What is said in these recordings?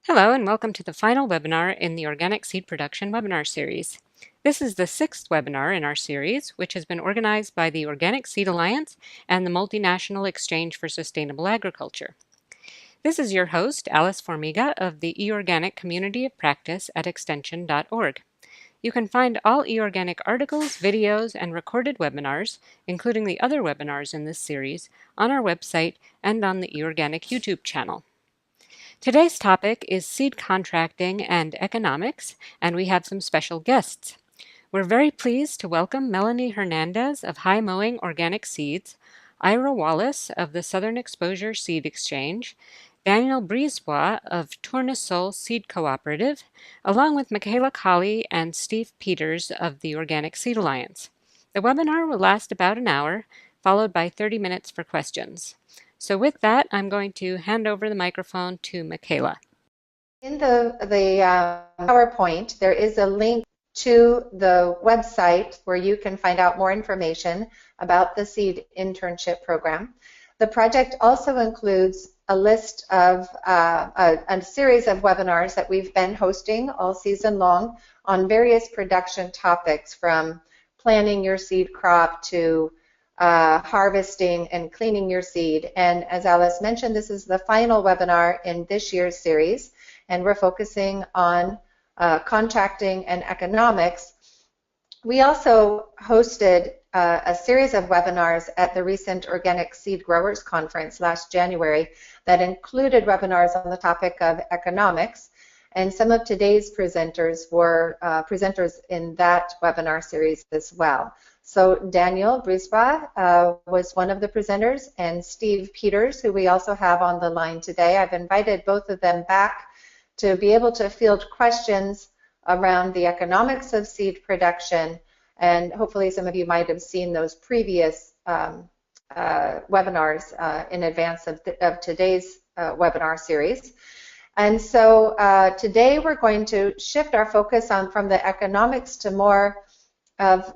Hello and welcome to the final webinar in the Organic Seed Production webinar series. This is the sixth webinar in our series, which has been organized by the Organic Seed Alliance and the Multinational Exchange for Sustainable Agriculture. This is your host, Alice Formiga of the eOrganic Community of Practice at extension.org. You can find all eOrganic articles, videos, and recorded webinars, including the other webinars in this series, on our website and on the eOrganic YouTube channel. Today's topic is seed contracting and economics, and we have some special guests. We're very pleased to welcome Melanie Hernandez of High Mowing Organic Seeds, Ira Wallace of the Southern Exposure Seed Exchange, Daniel Brisebois of Tournesol Seed Cooperative, along with Michaela Colley and Steve Peters of the Organic Seed Alliance. The webinar will last about an hour, followed by 30 minutes for questions. So with that, I'm going to hand over the microphone to Michaela. In the PowerPoint, there is a link to the website where you can find out more information about the seed internship program. The project also includes a list of a series of webinars that we've been hosting all season long on various production topics, from planting your seed crop to harvesting and cleaning your seed. And as Alice mentioned, this is the final webinar in this year's series, and we're focusing on contracting and economics. We also hosted a series of webinars at the recent Organic Seed Growers Conference last January that included webinars on the topic of economics, and some of today's presenters were presenters in that webinar series as well. So Daniel Brisebois was one of the presenters, and Steve Peters, who we also have on the line today. I've invited both of them back to be able to field questions around the economics of seed production, and hopefully some of you might have seen those previous webinars in advance of today's webinar series. And so today we're going to shift our focus from the economics to more of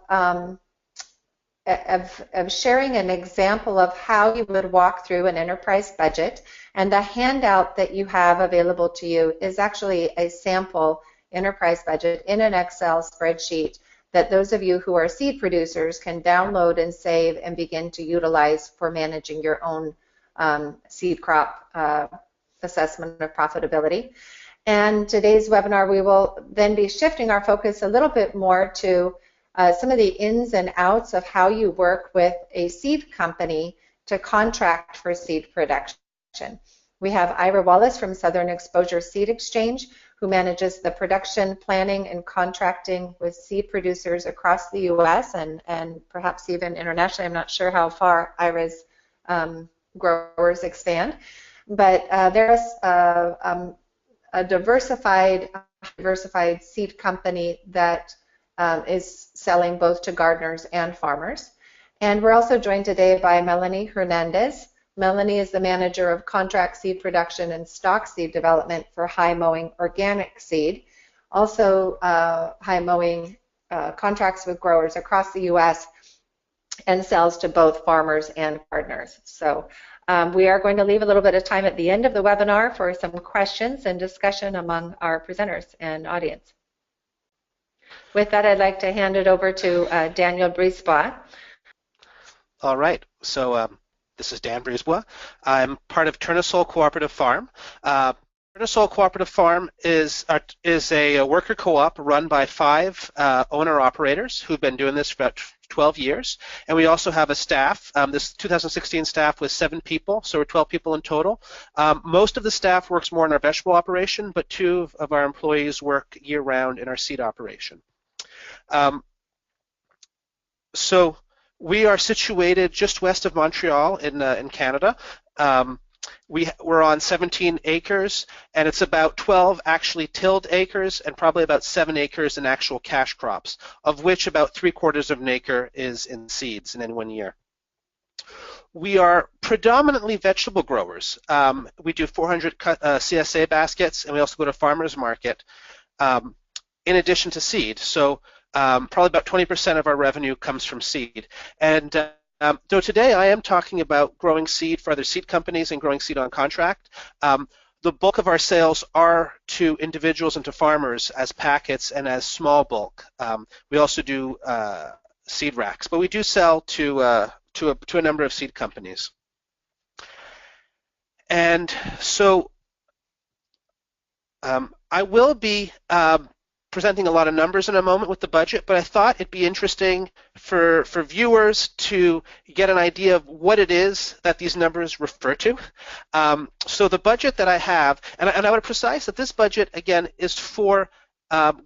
sharing an example of how you would walk through an enterprise budget. And the handout that you have available to you is actually a sample enterprise budget in an Excel spreadsheet that those of you who are seed producers can download and save and begin to utilize for managing your own seed crop assessment of profitability. And today's webinar, we will then be shifting our focus a little bit more to some of the ins and outs of how you work with a seed company to contract for seed production. We have Ira Wallace from Southern Exposure Seed Exchange, who manages the production, planning, and contracting with seed producers across the U.S. and perhaps even internationally. I'm not sure how far Ira's growers expand, but there's a diversified seed company that is selling both to gardeners and farmers. And we're also joined today by Melanie Hernandez. Melanie is the manager of contract seed production and stock seed development for High Mowing Organic Seed. Also, High Mowing contracts with growers across the U.S. and sells to both farmers and gardeners. So we are going to leave a little bit of time at the end of the webinar for some questions and discussion among our presenters and audience. With that, I'd like to hand it over to Daniel Brisebois. All right. So this is Dan Brisebois. I'm part of Tournesol Cooperative Farm. Tournesol Cooperative Farm is a worker co-op run by 5 owner-operators who've been doing this for about 12 years. And we also have a staff. This 2016 staff was 7 people, so we're 12 people in total. Most of the staff works more in our vegetable operation, but 2 of our employees work year-round in our seed operation. So we are situated just west of Montreal in Canada. We're on 17 acres, and it's about 12 actually tilled acres and probably about 7 acres in actual cash crops, of which about 3/4 of an acre is in seeds in any one year. We are predominantly vegetable growers. We do 400 CSA baskets, and we also go to farmers market in addition to seed. So probably about 20% of our revenue comes from seed. And though today I am talking about growing seed for other seed companies and growing seed on contract, the bulk of our sales are to individuals and to farmers as packets and as small bulk. We also do seed racks, but we do sell to a number of seed companies. And so I will be presenting a lot of numbers in a moment with the budget, but I thought it'd be interesting for viewers to get an idea of what it is that these numbers refer to. So the budget that I have, and I would precise that this budget, again, is for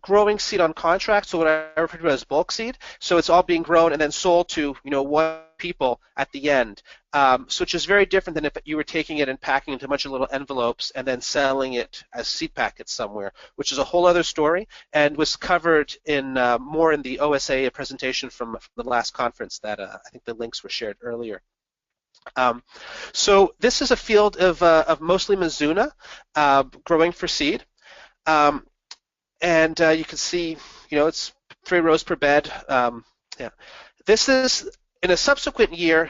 growing seed on contract, so what I refer to as bulk seed. So it's all being grown and then sold to, one people at the end, which is very different than if you were taking it and packing into a bunch of little envelopes and then selling it as seed packets somewhere, which is a whole other story and was covered in more in the OSA presentation from the last conference that I think the links were shared earlier. So this is a field of mostly Mizuna growing for seed. And you can see, it's 3 rows per bed. Yeah. This is, in a subsequent year,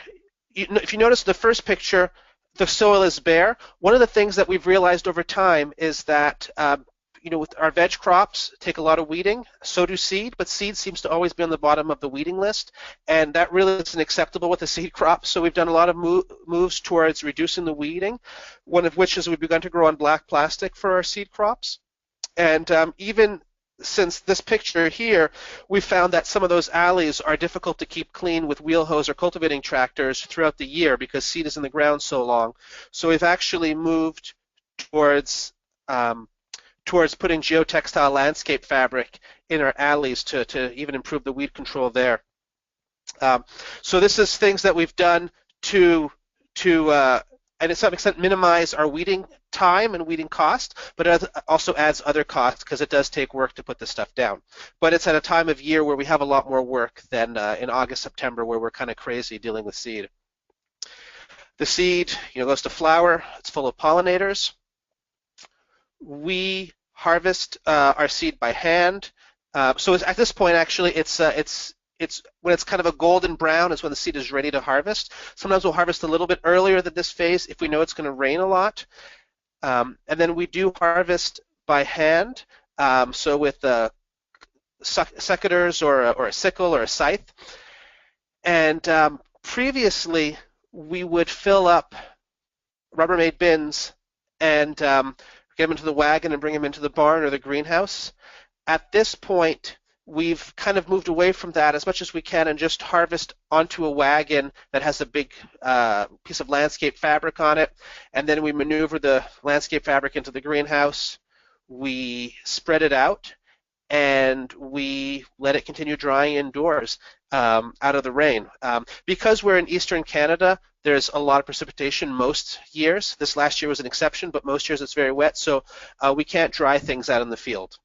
if you notice the first picture, the soil is bare. One of the things that we've realized over time is that, with our veg crops, take a lot of weeding, so do seed, but seed seems to always be on the bottom of the weeding list, and that really isn't acceptable with a seed crop, so we've done a lot of moves towards reducing the weeding, one of which is we've begun to grow on black plastic for our seed crops. And even since this picture here, we found that some of those alleys are difficult to keep clean with wheel hose or cultivating tractors throughout the year because seed is in the ground so long. So we've actually moved towards putting geotextile landscape fabric in our alleys to even improve the weed control there. So this is things that we've done to and to some extent minimize our weeding time and weeding cost, but it also adds other costs because it does take work to put this stuff down. But it's at a time of year where we have a lot more work than in August, September, where we're kind of crazy dealing with seed. The seed, goes to flower. It's full of pollinators. We harvest our seed by hand. So at this point, actually, it's when it's kind of a golden brown is when the seed is ready to harvest. Sometimes we'll harvest a little bit earlier than this phase if we know it's going to rain a lot. And then we do harvest by hand, so with secateurs or a sickle or a scythe. And previously, we would fill up Rubbermaid bins and get them into the wagon and bring them into the barn or the greenhouse. At this point, we've kind of moved away from that as much as we can and just harvest onto a wagon that has a big piece of landscape fabric on it, and then we maneuver the landscape fabric into the greenhouse, we spread it out, and we let it continue drying indoors out of the rain. Because we're in eastern Canada, there's a lot of precipitation most years. This last year was an exception, but most years it's very wet, so we can't dry things out in the field.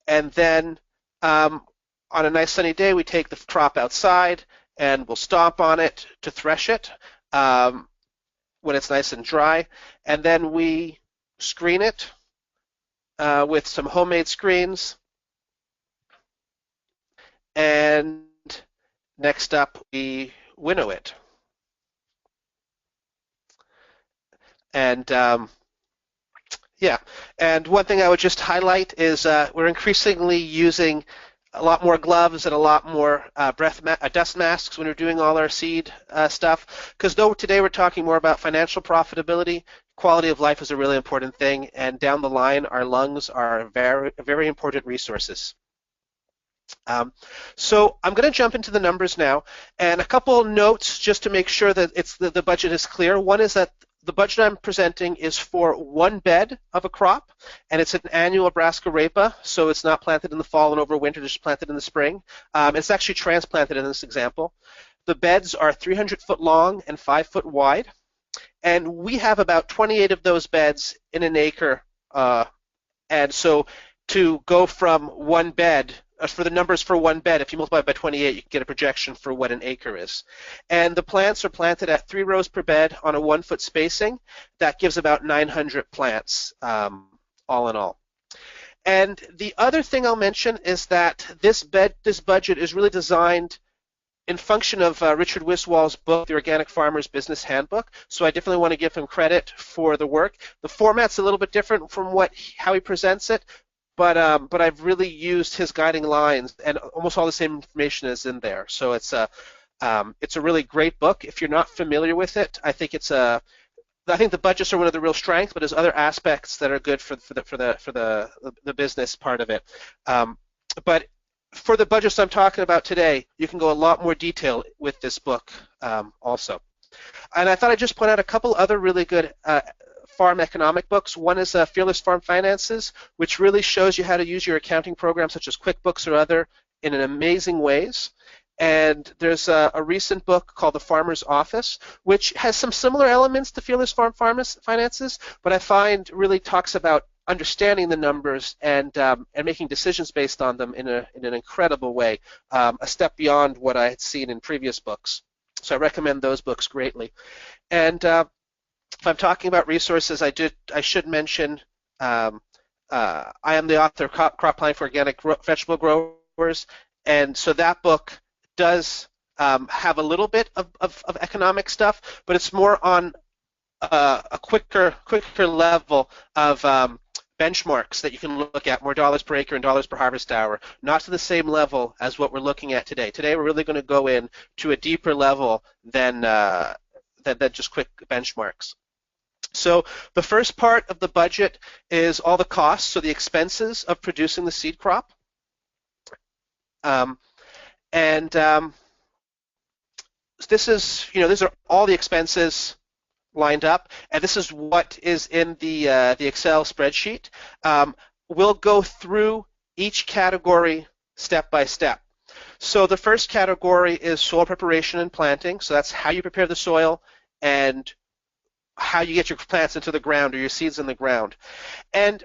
And then on a nice sunny day, we take the crop outside and we'll stomp on it to thresh it when it's nice and dry. And then we screen it with some homemade screens. And next up, we winnow it. And yeah, and one thing I would just highlight is we're increasingly using a lot more gloves and a lot more dust masks when we're doing all our seed stuff, because though today we're talking more about financial profitability, quality of life is a really important thing, and down the line our lungs are very, very important resources. So I'm going to jump into the numbers now, and a couple notes just to make sure that the budget is clear. One is that the budget I'm presenting is for one bed of a crop, and it's an annual Nebraska rapa, so it's not planted in the fall and over winter, it's just planted in the spring. It's actually transplanted in this example. The beds are 300 foot long and 5 foot wide, and we have about 28 of those beds in an acre, and so to go from one bed, for the numbers for one bed, if you multiply it by 28, you can get a projection for what an acre is. And the plants are planted at 3 rows per bed on a 1 foot spacing. That gives about 900 plants all in all. And the other thing I'll mention is that this budget is really designed in function of Richard Wiswall's book, The Organic Farmer's Business Handbook. So I definitely want to give him credit for the work. The format's a little bit different from how he presents it, but I've really used his guiding lines, and almost all the same information is in there. So it's a really great book. If you're not familiar with it, I think the budgets are one of the real strengths, but there's other aspects that are good for the business part of it. But for the budgets I'm talking about today, you can go a lot more detail with this book also. And I thought I'd just point out a couple other really good farm economic books. One is Fearless Farm Finances, which really shows you how to use your accounting programs such as QuickBooks or other in an amazing ways. And there's a recent book called The Farmer's Office, which has some similar elements to Fearless Farm Finances, but I find really talks about understanding the numbers and making decisions based on them in an incredible way, a step beyond what I had seen in previous books. So I recommend those books greatly. And if I'm talking about resources, I should mention I am the author of Crop Planning for Organic Vegetable Growers, and so that book does have a little bit of economic stuff, but it's more on a quicker level of benchmarks that you can look at, more dollars per acre and dollars per harvest hour, not to the same level as what we're looking at today. Today we're really going to go in to a deeper level than just quick benchmarks. So the first part of the budget is all the costs, so the expenses of producing the seed crop. This is, these are all the expenses lined up, and this is what is in the Excel spreadsheet. We'll go through each category step by step. So the first category is soil preparation and planting. So that's how you prepare the soil and how you get your plants into the ground or your seeds in the ground. And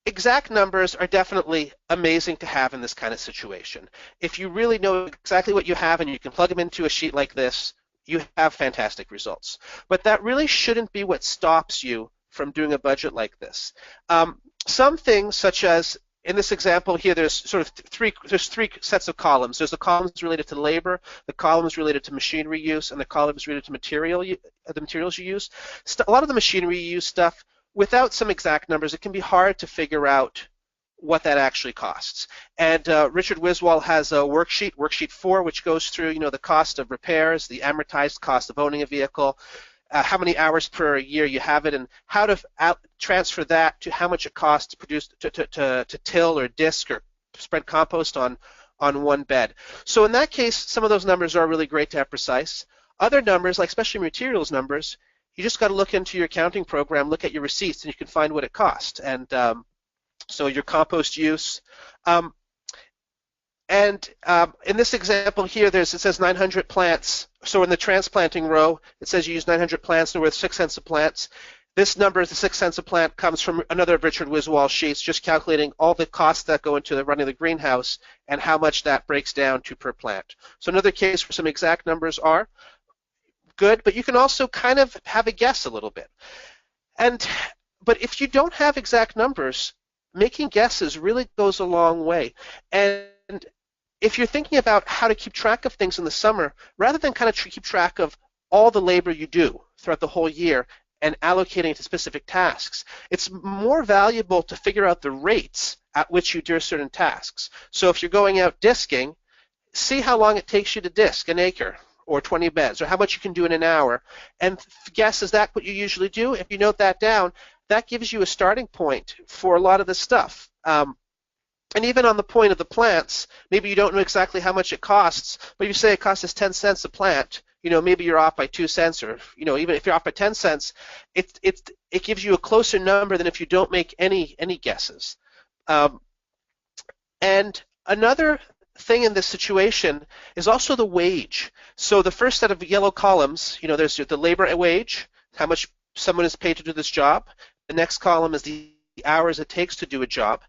exact numbers are definitely amazing to have in this kind of situation. If you really know exactly what you have and you can plug them into a sheet like this, you have fantastic results. But that really shouldn't be what stops you from doing a budget like this. Some things, such as in this example here, there's sort of three sets of columns. There's the columns related to labor, the columns related to machinery use, and the columns related to the materials you use. A lot of the machinery you use stuff, without some exact numbers, it can be hard to figure out what that actually costs. And Richard Wiswall has a worksheet 4, which goes through, the cost of repairs, the amortized cost of owning a vehicle, how many hours per year you have it, and how to transfer that to how much it costs to produce to till or disc or spread compost on one bed. So in that case, some of those numbers are really great to have precise. Other numbers, like especially materials numbers, you just got to look into your accounting program, look at your receipts, and you can find what it cost. And so your compost use. In this example here, it says 900 plants. So in the transplanting row, it says you use 900 plants and worth 6 cents a plant. This number, the 6 cents a plant, comes from another of Richard Wiswall's sheets, just calculating all the costs that go into running the greenhouse and how much that breaks down to per plant. So another case where some exact numbers are good, but you can also kind of have a guess a little bit. But if you don't have exact numbers, making guesses really goes a long way. And if you're thinking about how to keep track of things in the summer, rather than kind of keep track of all the labor you do throughout the whole year and allocating to specific tasks, it's more valuable to figure out the rates at which you do certain tasks. So if you're going out disking, see how long it takes you to disc an acre or 20 beds, or how much you can do in an hour, and guess, is that what you usually do? If you note that down, that gives you a starting point for a lot of this stuff. And even on the point of the plants, maybe you don't know exactly how much it costs, but you say it costs us 10 cents a plant, maybe you're off by 2 cents, or even if you're off by 10 cents, it gives you a closer number than if you don't make any guesses. And another thing in this situation is also the wage. So the first set of yellow columns, there's the labor wage, how much someone is paid to do this job. The next column is the hours it takes to do a job.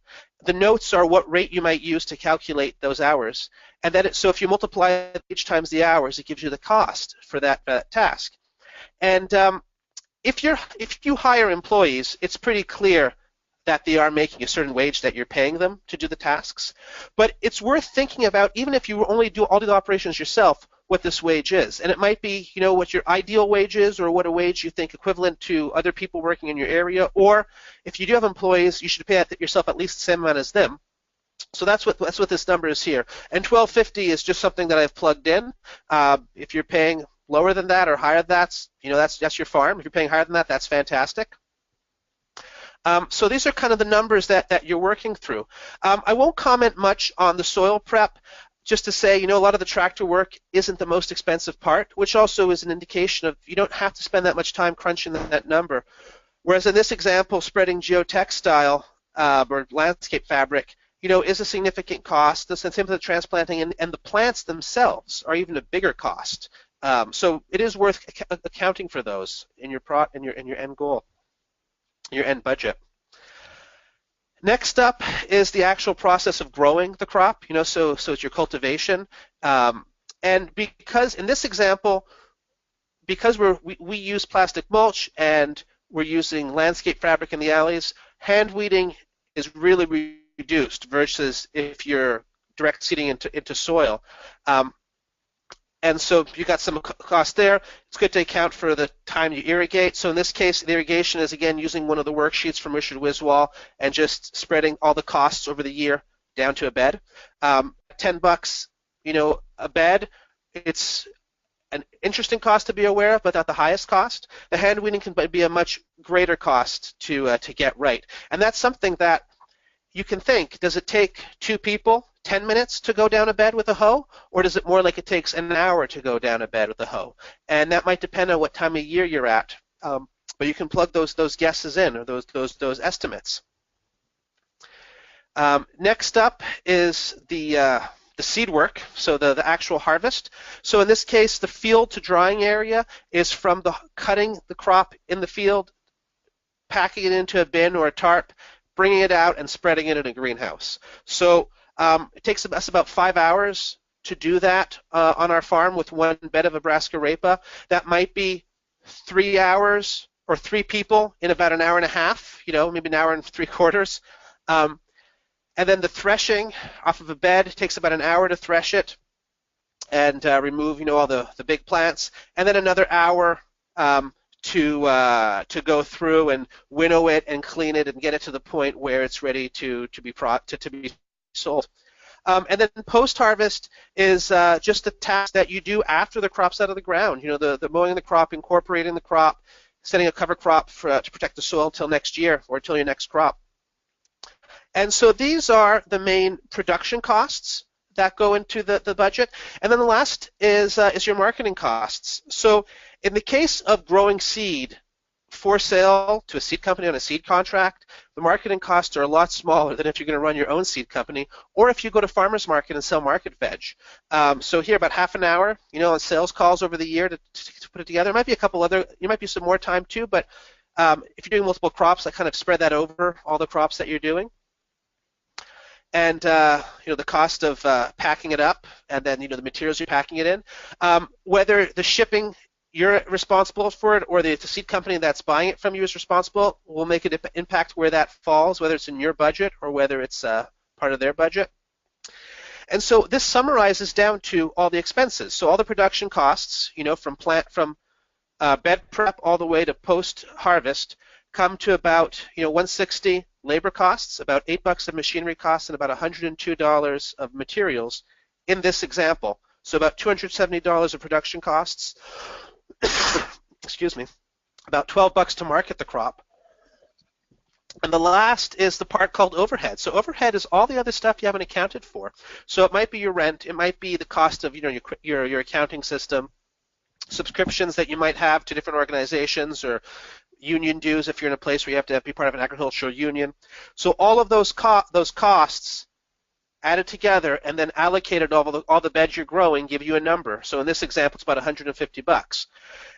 The notes are what rate you might use to calculate those hours. And then so if you multiply each times the hours, it gives you the cost for that task. And if you hire employees, it's pretty clear that they are making a certain wage that you're paying them to do the tasks. But it's worth thinking about, even if you only do all the operations yourself, what this wage is. And it might be, what your ideal wage is, or what a wage you think equivalent to other people working in your area. Or if you do have employees, you should pay yourself at least the same amount as them. So that's what this number is here. And $12.50 is just something that I've plugged in. If you're paying lower than that or higher than that, that's your farm. If you're paying higher than that, that's fantastic. So these are kind of the numbers that you're working through. I won't comment much on the soil prep, just to say, a lot of the tractor work isn't the most expensive part, which also is an indication of you don't have to spend that much time crunching that number. Whereas in this example, spreading geotextile or landscape fabric, is a significant cost. The same with the transplanting, and the plants themselves are even a bigger cost. So it is worth accounting for those in your end goal, your end budget. Next up is the actual process of growing the crop. So it's your cultivation, and because in this example, because we use plastic mulch and we're using landscape fabric in the alleys, hand weeding is really reduced versus if you're direct seeding into soil. And so you got some cost there. It's good to account for the time you irrigate. So in this case, the irrigation is, again, using one of the worksheets from Richard Wiswall and just spreading all the costs over the year down to a bed. $10, a bed. It's an interesting cost to be aware of, but not the highest cost. The hand weeding can be a much greater cost to get right. And that's something that you can think, does it take 2 people 10 minutes to go down a bed with a hoe, or does it more like it takes an hour to go down a bed with a hoe? And that might depend on what time of year you're at. But you can plug those guesses in, or those estimates. Next up is the seed work, so the actual harvest. So in this case, the field to drying area is from the cutting the crop in the field, packing it into a bin or a tarp, bringing it out and spreading it in a greenhouse. So it takes us about 5 hours to do that on our farm with one bed of Nebraska Rapa. That might be 3 hours or 3 people in about an hour and a half, maybe an hour and 3/4. And then the threshing off of a bed takes about an hour to thresh it and remove, all the big plants, and then another hour to go through and winnow it and clean it and get it to the point where it's ready to be sold. And then post-harvest is just the task that you do after the crop's out of the ground. The mowing the crop, incorporating the crop, setting a cover crop to protect the soil until next year or until your next crop. And so these are the main production costs that go into the budget. And then the last is your marketing costs. So in the case of growing seed for sale to a seed company on a seed contract, the marketing costs are a lot smaller than if you're going to run your own seed company or if you go to farmer's market and sell market veg. So here, about half an hour, on sales calls over the year to put it together. There might be a couple other, might be some more time too, but if you're doing multiple crops, I kind of spread that over all the crops that you're doing. And the cost of packing it up, and then the materials you're packing it in, whether the shipping you're responsible for it or the seed company that's buying it from you is responsible, will make an impact where that falls, whether it's in your budget or whether it's part of their budget. And so this summarizes down to all the expenses. So all the production costs, from bed prep all the way to post harvest, come to about $160 labor costs, about $8 of machinery costs, and about $102 of materials in this example. So about $270 of production costs. Excuse me. About $12 to market the crop. And the last is the part called overhead. So overhead is all the other stuff you haven't accounted for. So it might be your rent, it might be the cost of your accounting system, subscriptions that you might have to different organizations, or union dues if you're in a place where you have to be part of an agricultural union. So all of those costs added together and then allocated all the beds you're growing give you a number. So in this example, it's about $150.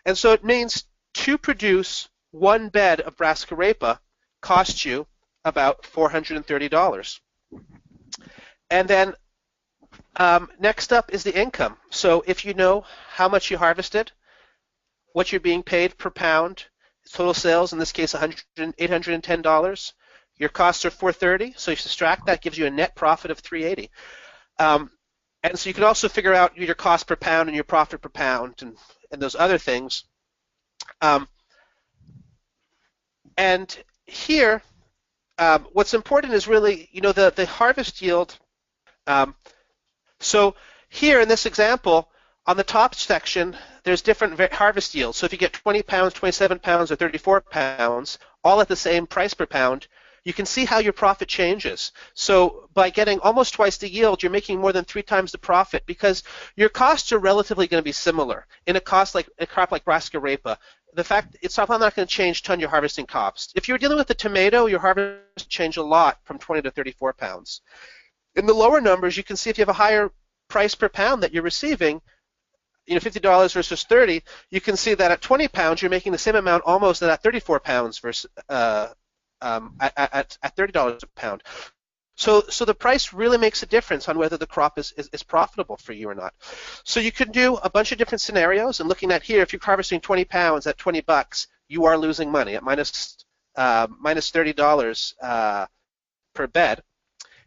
And so it means to produce one bed of Brassica Rapa costs you about $430. And then next up is the income. So if you know how much you harvested, what you're being paid per pound, total sales, in this case $810, Your costs are 430, so you subtract that, gives you a net profit of 380. And so you can also figure out your cost per pound and your profit per pound and those other things. And here, what's important is really, the harvest yield. So here in this example, on the top section, there's different harvest yields. So if you get 20 pounds, 27 pounds, or 34 pounds, all at the same price per pound, you can see how your profit changes. So by getting almost twice the yield, you're making more than 3 times the profit because your costs are relatively going to be similar. In a crop like brassica rapa, the fact it's probably not going to change ton your harvesting costs. If you're dealing with a tomato, your harvest change a lot from 20 to 34 pounds. In the lower numbers, you can see if you have a higher price per pound that you're receiving, $50 versus 30, you can see that at 20 pounds, you're making the same amount almost as at 34 pounds versus at $30 a pound. So the price really makes a difference on whether the crop is profitable for you or not. So you can do a bunch of different scenarios, and looking at here, if you're harvesting 20 pounds at $20, you are losing money at minus $30 per bed.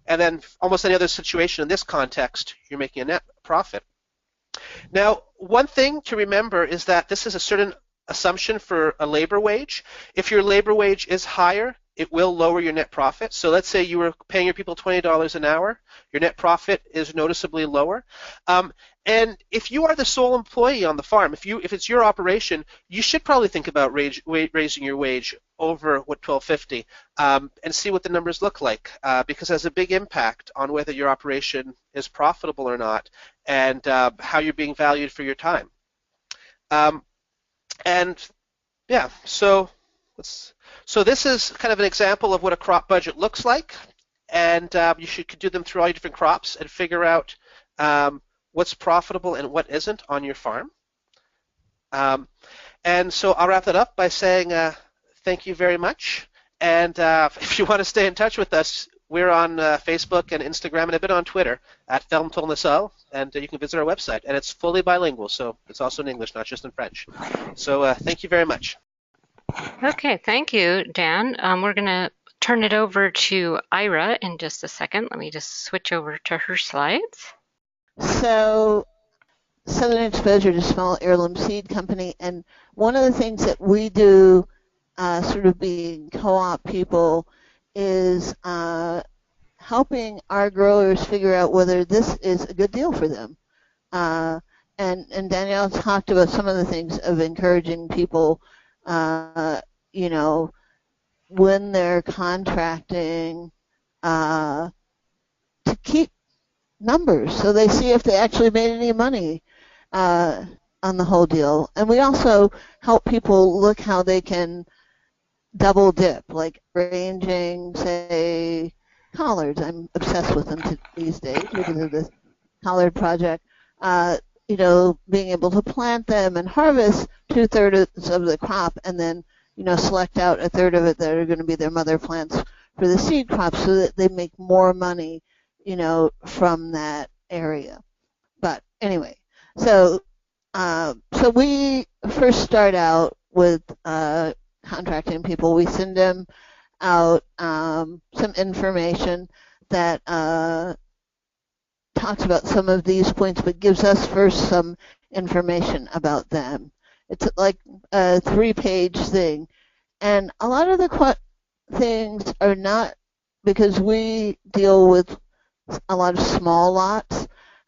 And then almost any other situation in this context, you're making a net profit. Now, one thing to remember is that this is a certain assumption for a labor wage. If your labor wage is higher, it will lower your net profit. So let's say you were paying your people $20 an hour, your net profit is noticeably lower. And if you are the sole employee on the farm, if it's your operation, you should probably think about raising your wage over what $12.50 and see what the numbers look like, because it has a big impact on whether your operation is profitable or not and how you're being valued for your time. And yeah, so this is kind of an example of what a crop budget looks like, and you should do them through all your different crops and figure out what's profitable and what isn't on your farm. And so I'll wrap that up by saying thank you very much. And if you want to stay in touch with us, we're on Facebook and Instagram and a bit on Twitter at Ferme-Tournesol, and you can visit our website. And it's fully bilingual, so it's also in English, not just in French. So thank you very much. Okay, thank you, Dan. We're going to turn it over to Ira in just a second. Let me just switch over to her slides. So, Southern Exposure is a small heirloom seed company, and one of the things that we do, sort of being co-op people, is helping our growers figure out whether this is a good deal for them. And Danielle talked about some of the things of encouraging people, when they're contracting, to keep numbers so they see if they actually made any money on the whole deal. And we also help people look how they can double dip, like arranging, say, collards. I'm obsessed with them these days because of this collard project. Being able to plant them and harvest 2/3 of the crop and then, select out 1/3 of it that are going to be their mother plants for the seed crop so that they make more money, from that area. But anyway, so we first start out with contracting people. We send them out some information that talks about some of these points, but gives us first some information about them. It's like a 3-page thing. And a lot of the things are not, because we deal with a lot of small lots,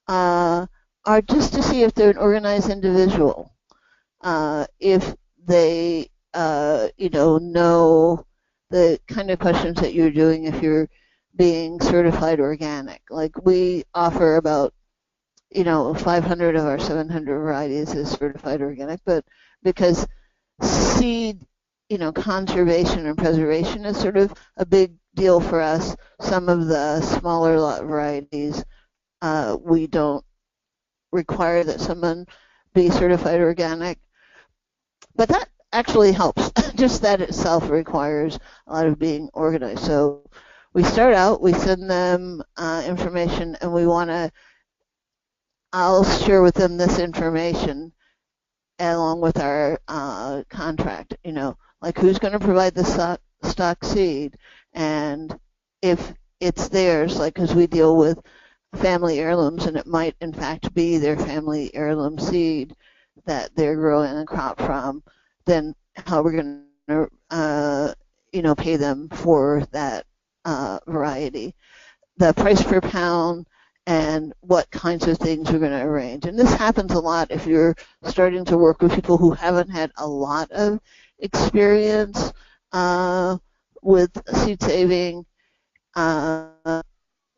are just to see if they're an organized individual, if they, know the kind of questions that you're doing if you're being certified organic. Like we offer about, 500 of our 700 varieties is certified organic, but because seed, conservation and preservation is sort of a big deal for us, some of the smaller lot varieties, we don't require that someone be certified organic. But that actually helps. Just that itself requires a lot of being organized. So we start out, we send them information, and I'll share with them this information along with our contract, like who's going to provide the stock seed And if it's theirs, like because we deal with family heirlooms, and it might in fact be their family heirloom seed that they're growing a crop from, then how we're going to pay them for that variety, the price per pound, and what kinds of things we're going to arrange. And this happens a lot if you're starting to work with people who haven't had a lot of experience with seed saving.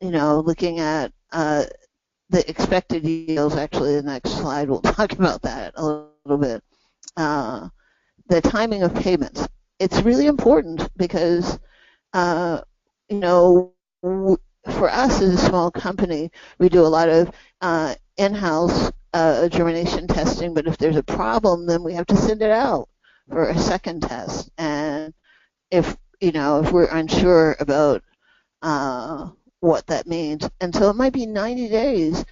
Looking at the expected yields. Actually, the next slide we'll talk about that a little bit. The timing of payments. It's really important because, for us as a small company, we do a lot of in-house germination testing, but if there's a problem, then we have to send it out for a second test. And if we're unsure about what that means. And so it might be 90 days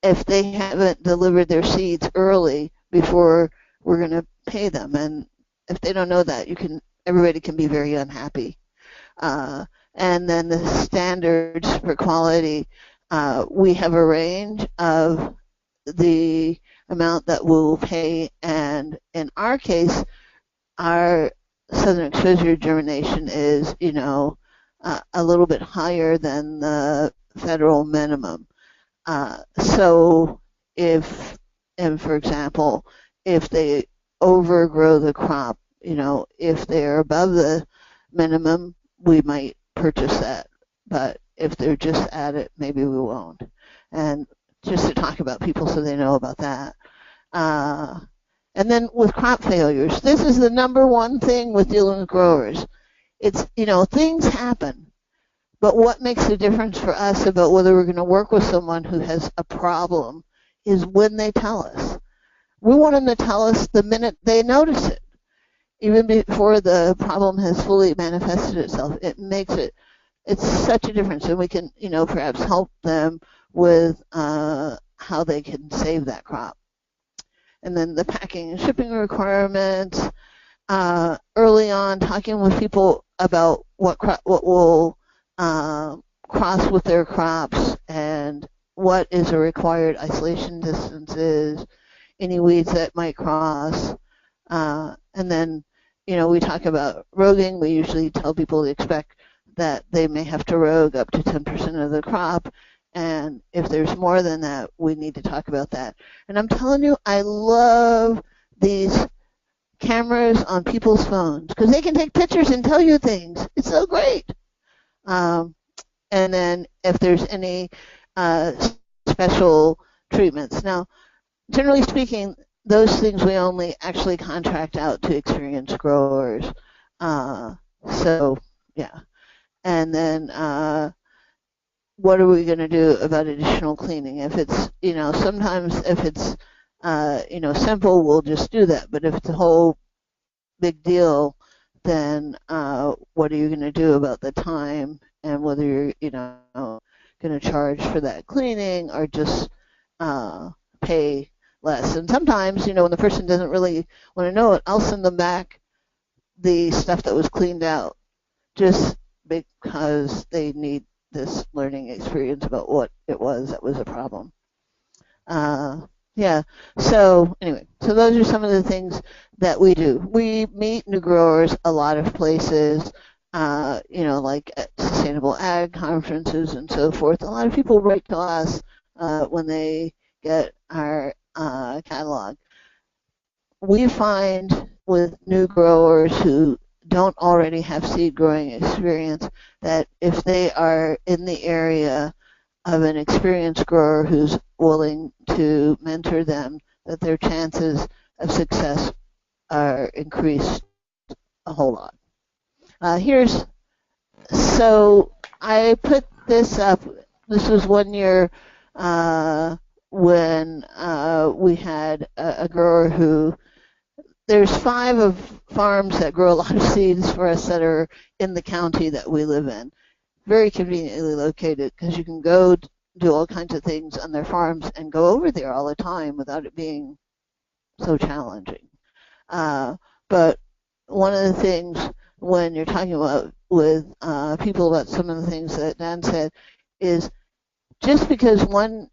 if they haven't delivered their seeds early before we're going to pay them. And if they don't know that, everybody can be very unhappy. And then the standards for quality, we have a range of the amount that we'll pay, and in our case, our southern exposure germination is, a little bit higher than the federal minimum. So for example, if they overgrow the crop, if they're above the minimum, we might purchase that. But if they're just at it, maybe we won't. And just to talk about people so they know about that. And then with crop failures, this is the number one thing with dealing with growers. It's, things happen, but what makes the difference for us about whether we're going to work with someone who has a problem is when they tell us. We want them to tell us the minute they notice it, even before the problem has fully manifested itself. It's such a difference, and we can, perhaps help them with how they can save that crop. And then the packing and shipping requirements, early on talking with people about what will cross with their crops and what is a required isolation distances, any weeds that might cross. And then, we talk about roguing. We usually tell people to expect that they may have to rogue up to 10% of the crop. And if there's more than that, we need to talk about that. And I'm telling you, I love these cameras on people's phones because they can take pictures and tell you things. It's so great. And then if there's any special treatments. Now, generally speaking, those things we only actually contract out to experienced growers. So, yeah. And then what are we going to do about additional cleaning? If it's, sometimes if it's, simple, we'll just do that. But if it's a whole big deal, then what are you going to do about the time and whether you're, going to charge for that cleaning or just pay less? And sometimes, when the person doesn't really want to know it, I'll send them back the stuff that was cleaned out just because they need this learning experience about what it was that was a problem. Yeah, so anyway, so those are some of the things that we do. We meet new growers a lot of places, like at sustainable ag conferences and so forth. A lot of people write to us when they get our catalog. We find with new growers who don't already have seed growing experience that if they are in the area of an experienced grower who's willing to mentor them, that their chances of success are increased a whole lot. So I put this up. This was one year when we had a grower who, there's 5 of farms that grow a lot of seeds for us that are in the county that we live in. Very conveniently located because you can go do all kinds of things on their farms and go over there all the time without it being so challenging. But one of the things when you're talking about with people about some of the things that Dan said is just because one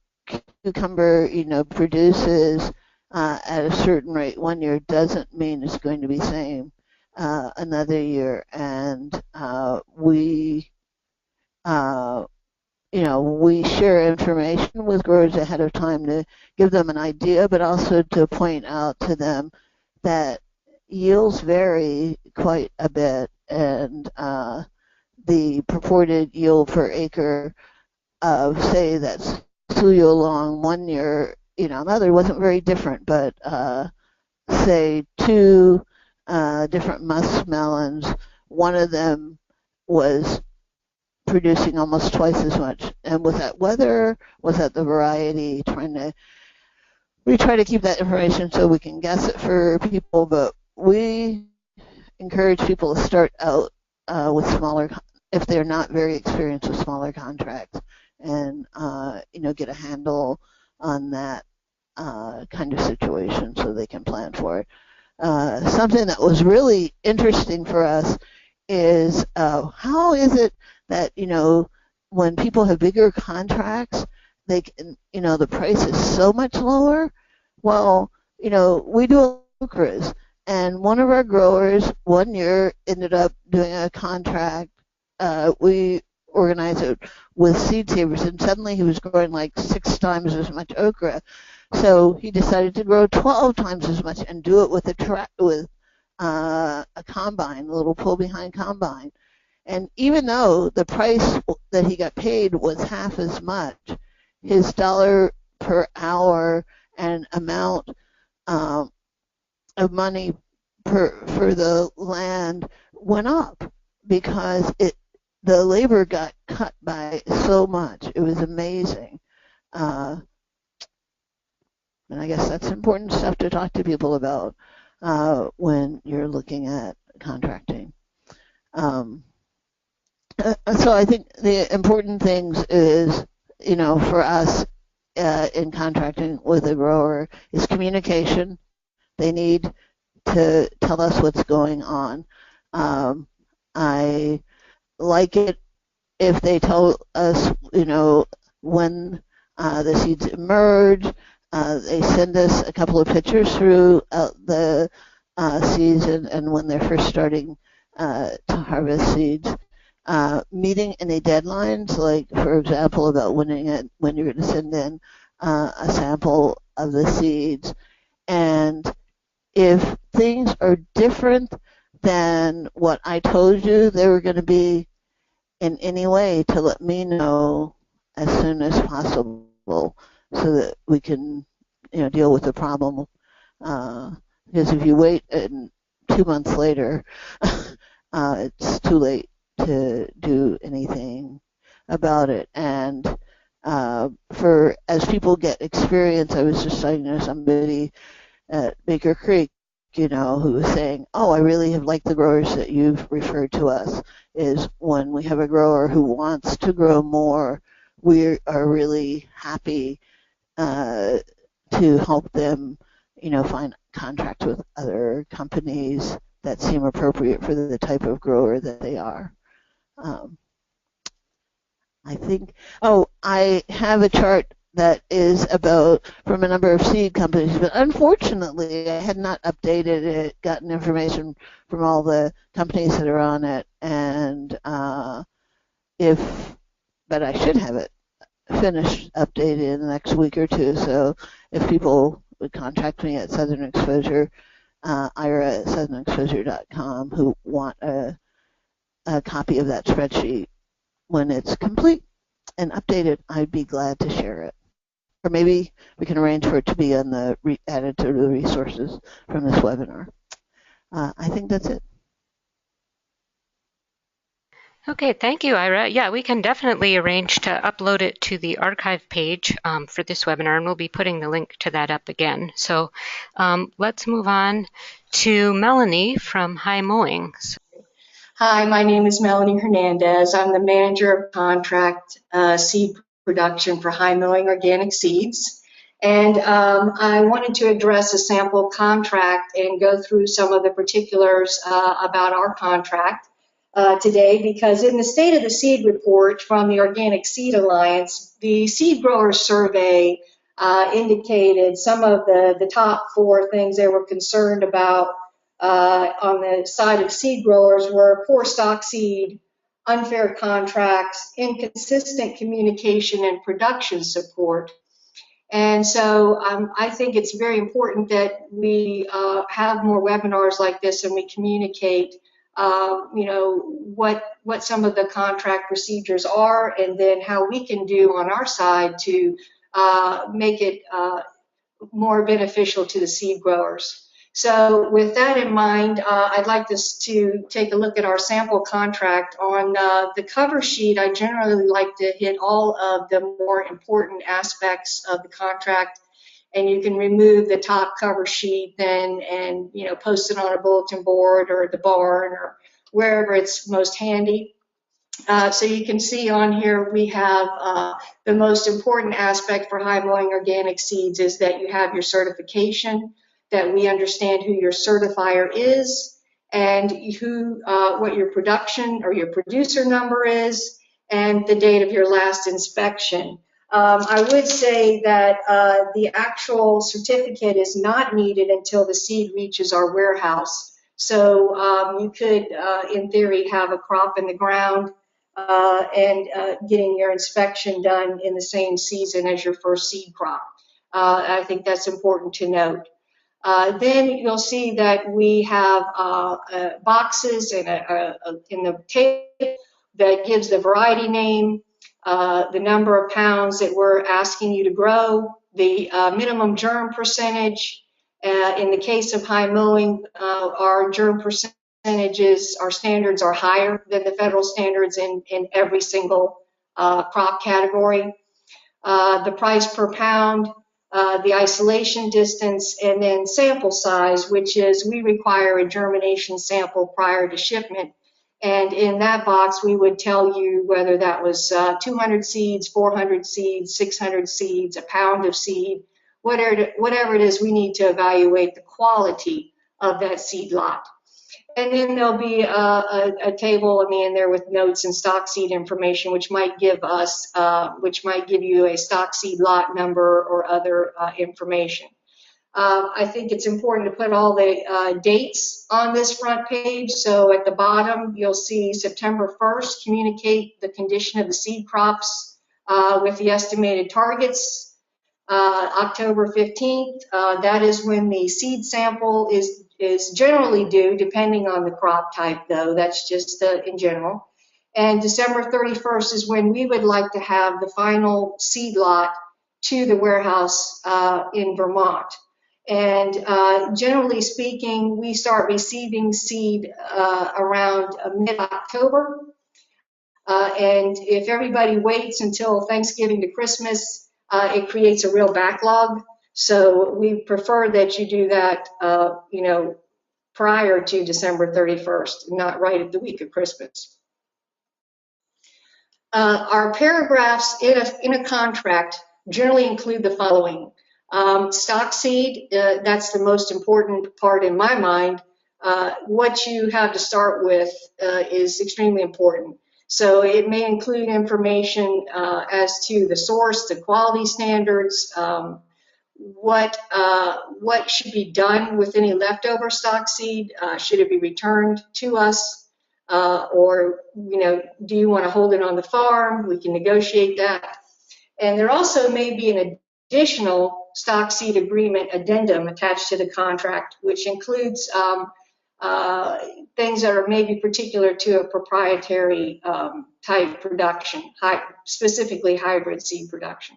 cucumber, produces at a certain rate one year doesn't mean it's going to be same another year. And uh, we share information with growers ahead of time to give them an idea, but also to point out to them that yields vary quite a bit, and the purported yield per acre of, say, that suyo long 1 year, another wasn't very different, but say two different muskmelons, one of them was producing almost twice as much. And was that weather? Was that the variety? We try to keep that information so we can guess it for people, but we encourage people to start out with smaller, if they're not very experienced with smaller contracts, and get a handle on that kind of situation so they can plan for it. Something that was really interesting for us is how is it that when people have bigger contracts, they can, the price is so much lower. Well, we do okras, and one of our growers 1 year ended up doing a contract. We organized it with Seed Savers, and suddenly he was growing like 6 times as much okra. So he decided to grow 12 times as much and do it with a combine, a little pull behind combine. And even though the price that he got paid was half as much, his dollar per hour and amount of money for the land went up because the labor got cut by so much. It was amazing. And I guess that's important stuff to talk to people about when you're looking at contracting. So I think the important things is, for us in contracting with a grower is communication. They need to tell us what's going on. I like it if they tell us, when the seeds emerge. They send us a couple of pictures through the season and when they're first starting to harvest seeds. Meeting any deadlines, like for example about when you're going to send in a sample of the seeds. And if things are different than what I told you they were going to be in any way, to let me know as soon as possible so that we can deal with the problem. Because if you wait and 2 months later, it's too late to do anything about it. And as people get experience, I was just talking to somebody at Baker Creek, who was saying, oh, I really have liked the growers that you've referred to us, is when we have a grower who wants to grow more, we are really happy to help them, find contracts with other companies that seem appropriate for the type of grower that they are. I think, I have a chart that is about from a number of seed companies, but unfortunately I had not updated it, gotten information from all the companies that are on it, and but I should have it finished updated in the next week or two. So if people would contact me at Southern Exposure, Ira at southernexposure.com, who want a copy of that spreadsheet when it's complete and updated, I'd be glad to share it. Or maybe we can arrange for it to be on added to the resources from this webinar. I think that's it. Okay, thank you, Ira. Yeah, we can definitely arrange to upload it to the archive page for this webinar, and we'll be putting the link to that up again. So let's move on to Melanie from High Mowing. Hi, my name is Melanie Hernandez. I'm the manager of contract seed production for High Mowing Organic Seeds. And I wanted to address a sample contract and go through some of the particulars about our contract. today, because in the State of the Seed report from the Organic Seed Alliance, the seed grower survey indicated some of the top 4 things they were concerned about on the side of seed growers were poor stock seed, unfair contracts, inconsistent communication, and production support. And so I think it's very important that we have more webinars like this and we communicate, what some of the contract procedures are, and then how we can do on our side to make it more beneficial to the seed growers. So with that in mind, I'd like us to take a look at our sample contract. On the cover sheet, I generally like to hit all of the more important aspects of the contract, and you can remove the top cover sheet then and post it on a bulletin board or the barn or wherever it's most handy. So you can see on here we have the most important aspect for high mowing organic seeds is that you have your certification, that we understand who your certifier is, and what your production or your producer number is, and the date of your last inspection. I would say that the actual certificate is not needed until the seed reaches our warehouse. So you could, in theory, have a crop in the ground and getting your inspection done in the same season as your first seed crop. I think that's important to note. Then you'll see that we have boxes in the table that gives the variety name, the number of pounds that we're asking you to grow, the minimum germ percentage. In the case of high mowing, our germ percentages, our standards are higher than the federal standards in every single crop category. The price per pound, the isolation distance, and then sample size, which is we require a germination sample prior to shipment. And in that box, we would tell you whether that was 200 seeds, 400 seeds, 600 seeds, a pound of seed, whatever it is, we need to evaluate the quality of that seed lot. And then there'll be a table at the end there with notes and stock seed information, which might give you a stock seed lot number or other information. I think it's important to put all the dates on this front page. So at the bottom, you'll see September 1st, communicate the condition of the seed crops with the estimated targets. October 15th, that is when the seed sample is generally due, depending on the crop type, though. That's just in general. And December 31st is when we would like to have the final seed lot to the warehouse in Vermont. And generally speaking, we start receiving seed around mid-October. And if everybody waits until Thanksgiving to Christmas, it creates a real backlog. So we prefer that you do that, prior to December 31st, not right at the week of Christmas. Our paragraphs in a contract generally include the following. Stock seed, that's the most important part in my mind. What you have to start with is extremely important. So it may include information as to the source, the quality standards, what should be done with any leftover stock seed. Should it be returned to us? Or, do you want to hold it on the farm? We can negotiate that. And there also may be an additional stock seed agreement addendum attached to the contract, which includes things that are maybe particular to a proprietary type production, specifically hybrid seed production.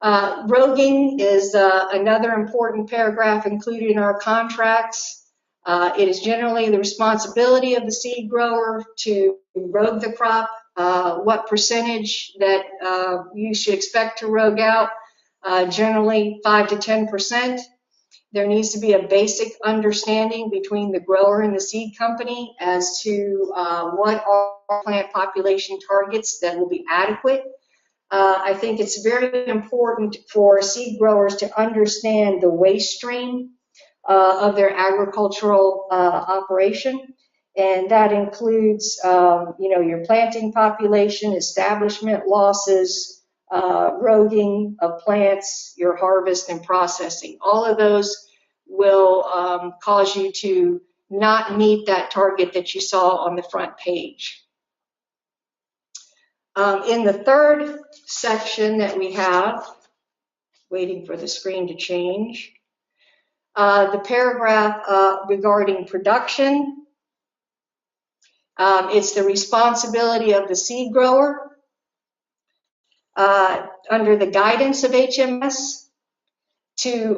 Roguing is another important paragraph included in our contracts. It is generally the responsibility of the seed grower to rogue the crop. What percentage that you should expect to rogue out? Generally 5 to 10%. There needs to be a basic understanding between the grower and the seed company as to what are plant population targets that will be adequate. I think it's very important for seed growers to understand the waste stream of their agricultural operation. And that includes, your planting population, establishment losses, roguing of plants, your harvest and processing. All of those will cause you to not meet that target that you saw on the front page. In the third section that we have, waiting for the screen to change, the paragraph regarding production. It's the responsibility of the seed grower under the guidance of HMS to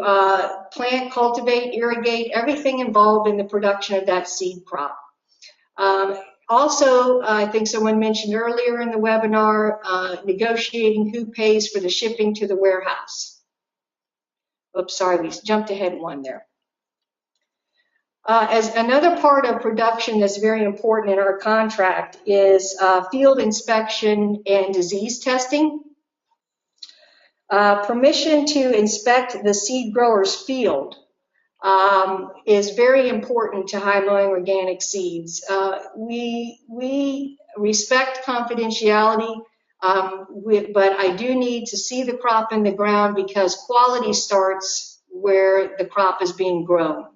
plant, cultivate, irrigate, everything involved in the production of that seed crop. Also, I think someone mentioned earlier in the webinar, negotiating who pays for the shipping to the warehouse. Oops, sorry, we jumped ahead one there. As another part of production that's very important in our contract is field inspection and disease testing. Permission to inspect the seed grower's field is very important to high mowing organic seeds. We respect confidentiality, but I do need to see the crop in the ground because quality starts where the crop is being grown.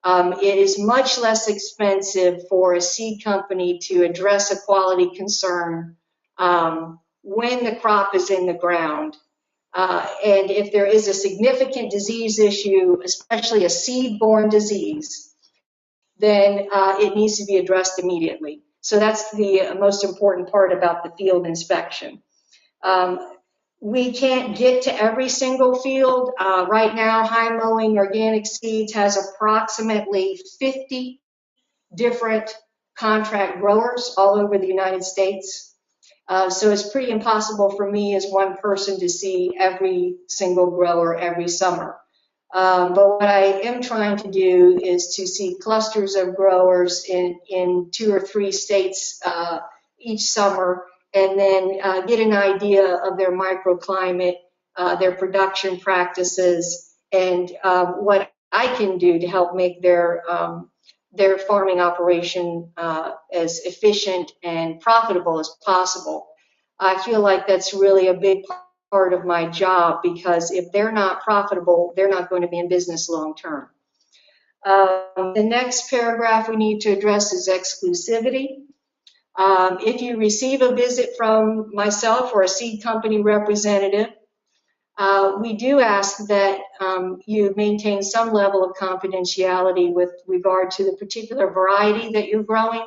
It is much less expensive for a seed company to address a quality concern when the crop is in the ground. And if there is a significant disease issue, especially a seed-borne disease, then it needs to be addressed immediately. So that's the most important part about the field inspection. We can't get to every single field. Right now, High Mowing Organic Seeds has approximately 50 different contract growers all over the United States. So it's pretty impossible for me as one person to see every single grower every summer. But what I am trying to do is to see clusters of growers in 2 or 3 states each summer, and then get an idea of their microclimate, their production practices, and what I can do to help make their farming operation as efficient and profitable as possible. I feel like that's really a big part of my job, because if they're not profitable, they're not going to be in business long term. The next paragraph we need to address is exclusivity. If you receive a visit from myself or a seed company representative, we do ask that you maintain some level of confidentiality with regard to the particular variety that you're growing.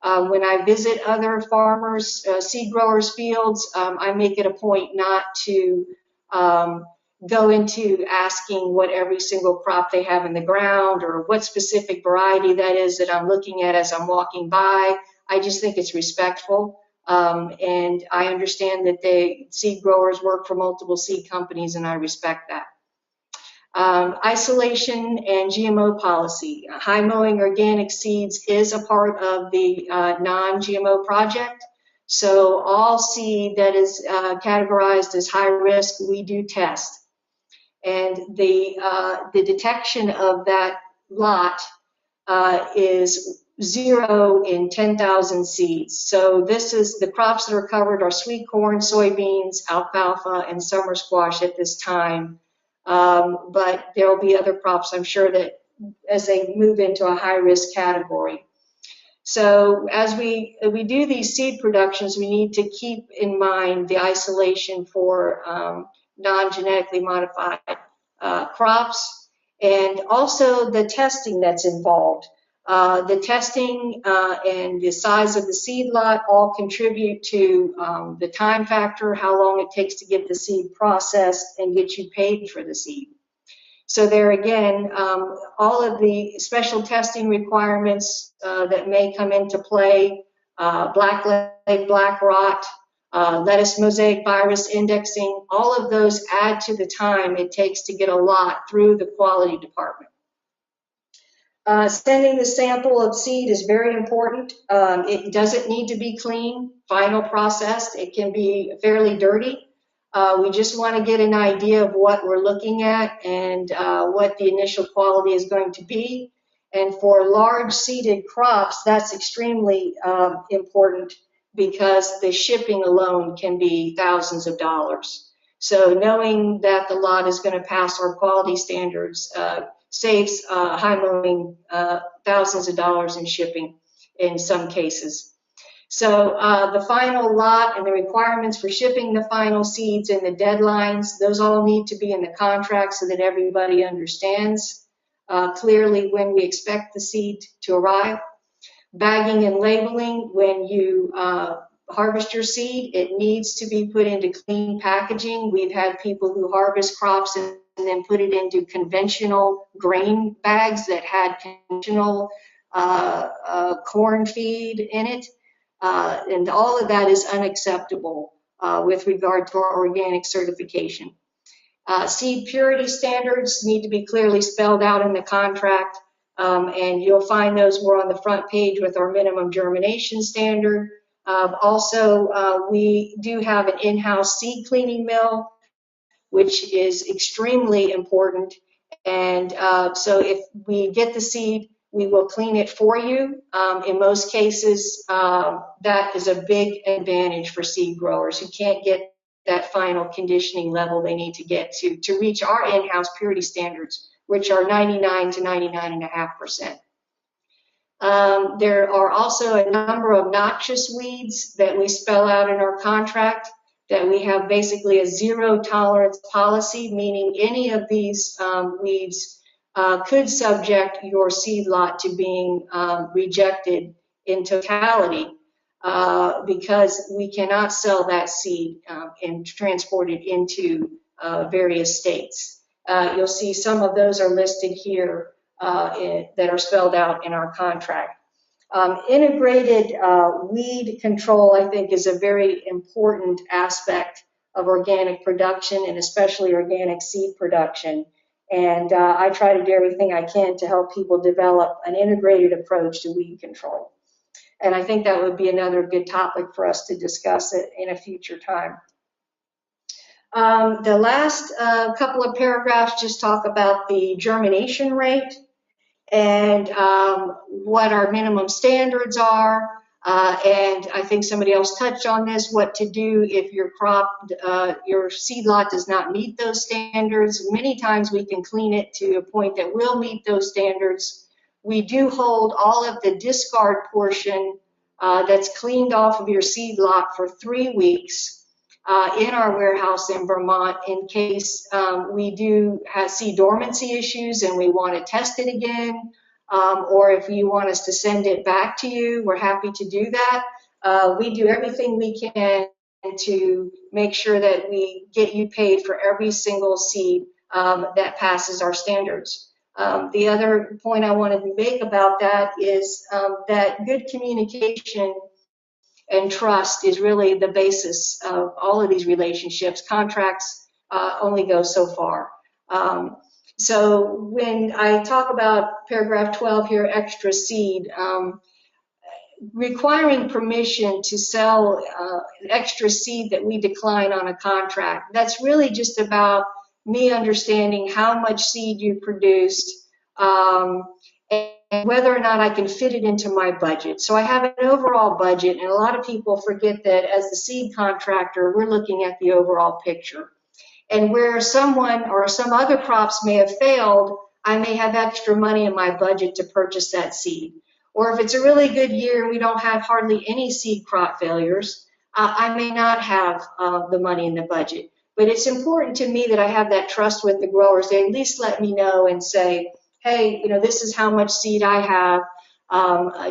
When I visit other farmers, seed growers' fields, I make it a point not to go into asking what every single crop they have in the ground or what specific variety that is that I'm looking at as I'm walking by. I just think it's respectful. And I understand that the seed growers work for multiple seed companies, and I respect that. Isolation and GMO policy. High Mowing Organic Seeds is a part of the non-GMO project. So all seed that is categorized as high risk, we do test. And the detection of that lot is 0 in 10,000 seeds. So this is the crops that are covered are sweet corn, soybeans, alfalfa, and summer squash at this time. But there will be other crops, I'm sure, that as they move into a high risk category. So as we do these seed productions, we need to keep in mind the isolation for non-genetically modified crops, and also the testing that's involved. The testing and the size of the seed lot all contribute to the time factor, how long it takes to get the seed processed and get you paid for the seed. So there again, all of the special testing requirements that may come into play, black leg, black rot, lettuce mosaic virus indexing, all of those add to the time it takes to get a lot through the quality department. Sending the sample of seed is very important. It doesn't need to be clean, final processed. It can be fairly dirty. We just want to get an idea of what we're looking at and what the initial quality is going to be. And for large seeded crops, that's extremely important because the shipping alone can be thousands of dollars. So knowing that the lot is going to pass our quality standards saves high mowing thousands of dollars in shipping in some cases. So the final lot and the requirements for shipping the final seeds and the deadlines, those all need to be in the contract so that everybody understands clearly when we expect the seed to arrive. Bagging and labeling, when you harvest your seed, it needs to be put into clean packaging. We've had people who harvest crops and then put it into conventional grain bags that had conventional corn feed in it. And all of that is unacceptable with regard to our organic certification. Seed purity standards need to be clearly spelled out in the contract, and you'll find those more on the front page with our minimum germination standard. Also, we do have an in-house seed cleaning mill, which is extremely important. And so if we get the seed, we will clean it for you. In most cases, that is a big advantage for seed growers who can't get that final conditioning level they need to get to reach our in-house purity standards, which are 99 to 99.5%. There are also a number of noxious weeds that we spell out in our contract, that we have basically a zero tolerance policy, meaning any of these weeds could subject your seed lot to being rejected in totality because we cannot sell that seed and transport it into various states. You'll see some of those are listed here that are spelled out in our contract. Integrated weed control, I think, is a very important aspect of organic production and especially organic seed production. And I try to do everything I can to help people develop an integrated approach to weed control. And I think that would be another good topic for us to discuss it in a future time. The last couple of paragraphs just talk about the germination rate and what our minimum standards are. And I think somebody else touched on this, what to do if your crop, your seed lot does not meet those standards. Many times we can clean it to a point that will meet those standards. We do hold all of the discard portion that's cleaned off of your seed lot for 3 weeks in our warehouse in Vermont in case we do see dormancy issues and we want to test it again, or if you want us to send it back to you, we're happy to do that. We do everything we can to make sure that we get you paid for every single seed that passes our standards. The other point I wanted to make about that is that good communication and trust is really the basis of all of these relationships. Contracts only go so far. So when I talk about paragraph 12 here, extra seed, requiring permission to sell extra seed that we decline on a contract, that's really just about me understanding how much seed you produced and whether or not I can fit it into my budget. So I have an overall budget, and a lot of people forget that as the seed contractor, we're looking at the overall picture. And where someone or some other crops may have failed, I may have extra money in my budget to purchase that seed. Or if it's a really good year and we don't have hardly any seed crop failures, I may not have the money in the budget. But it's important to me that I have that trust with the growers. They at least let me know and say, hey, this is how much seed I have.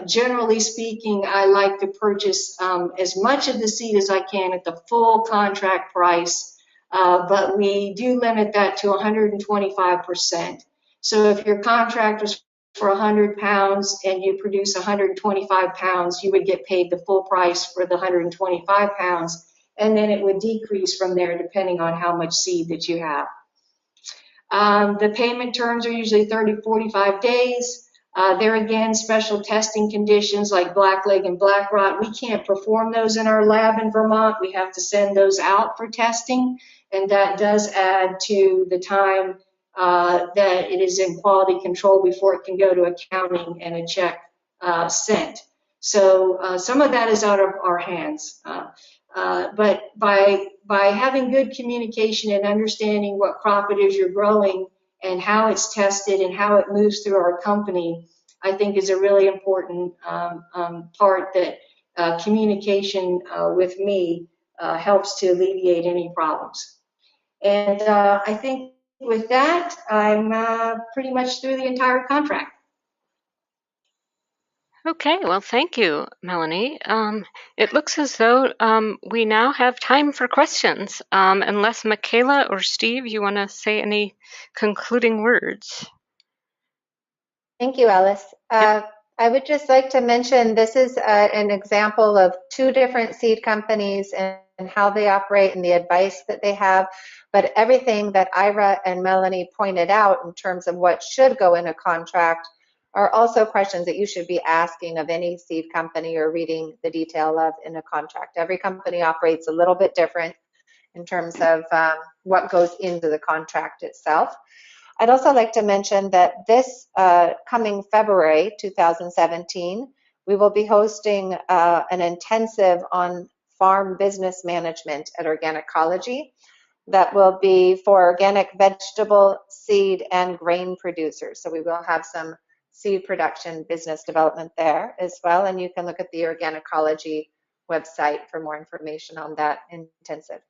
Generally speaking, I like to purchase as much of the seed as I can at the full contract price, but we do limit that to 125%. So if your contract was for 100 pounds and you produce 125 pounds, you would get paid the full price for the 125 pounds, and then it would decrease from there depending on how much seed that you have. The payment terms are usually 30 to 45 days. There again, special testing conditions like blackleg and black rot, we can't perform those in our lab in Vermont. We have to send those out for testing, and that does add to the time that it is in quality control before it can go to accounting and a check sent. So some of that is out of our hands. But by having good communication and understanding what crop it is you're growing and how it's tested and how it moves through our company, I think is a really important part that communication with me helps to alleviate any problems. And I think with that, I'm pretty much through the entire contract. Okay, well, thank you, Melanie. It looks as though we now have time for questions, unless Michaela or Steve, you want to say any concluding words? Thank you, Alice. Yep. I would just like to mention this is an example of two different seed companies and how they operate and the advice that they have. But everything that Ira and Melanie pointed out in terms of what should go in a contract are also questions that you should be asking of any seed company or reading the detail of in a contract. Every company operates a little bit different in terms of what goes into the contract itself. I'd also like to mention that this coming February 2017, we will be hosting an intensive on farm business management at Organicology that will be for organic vegetable, seed, and grain producers. So we will have some seed production business development there as well, and you can look at the Organicology website for more information on that intensive.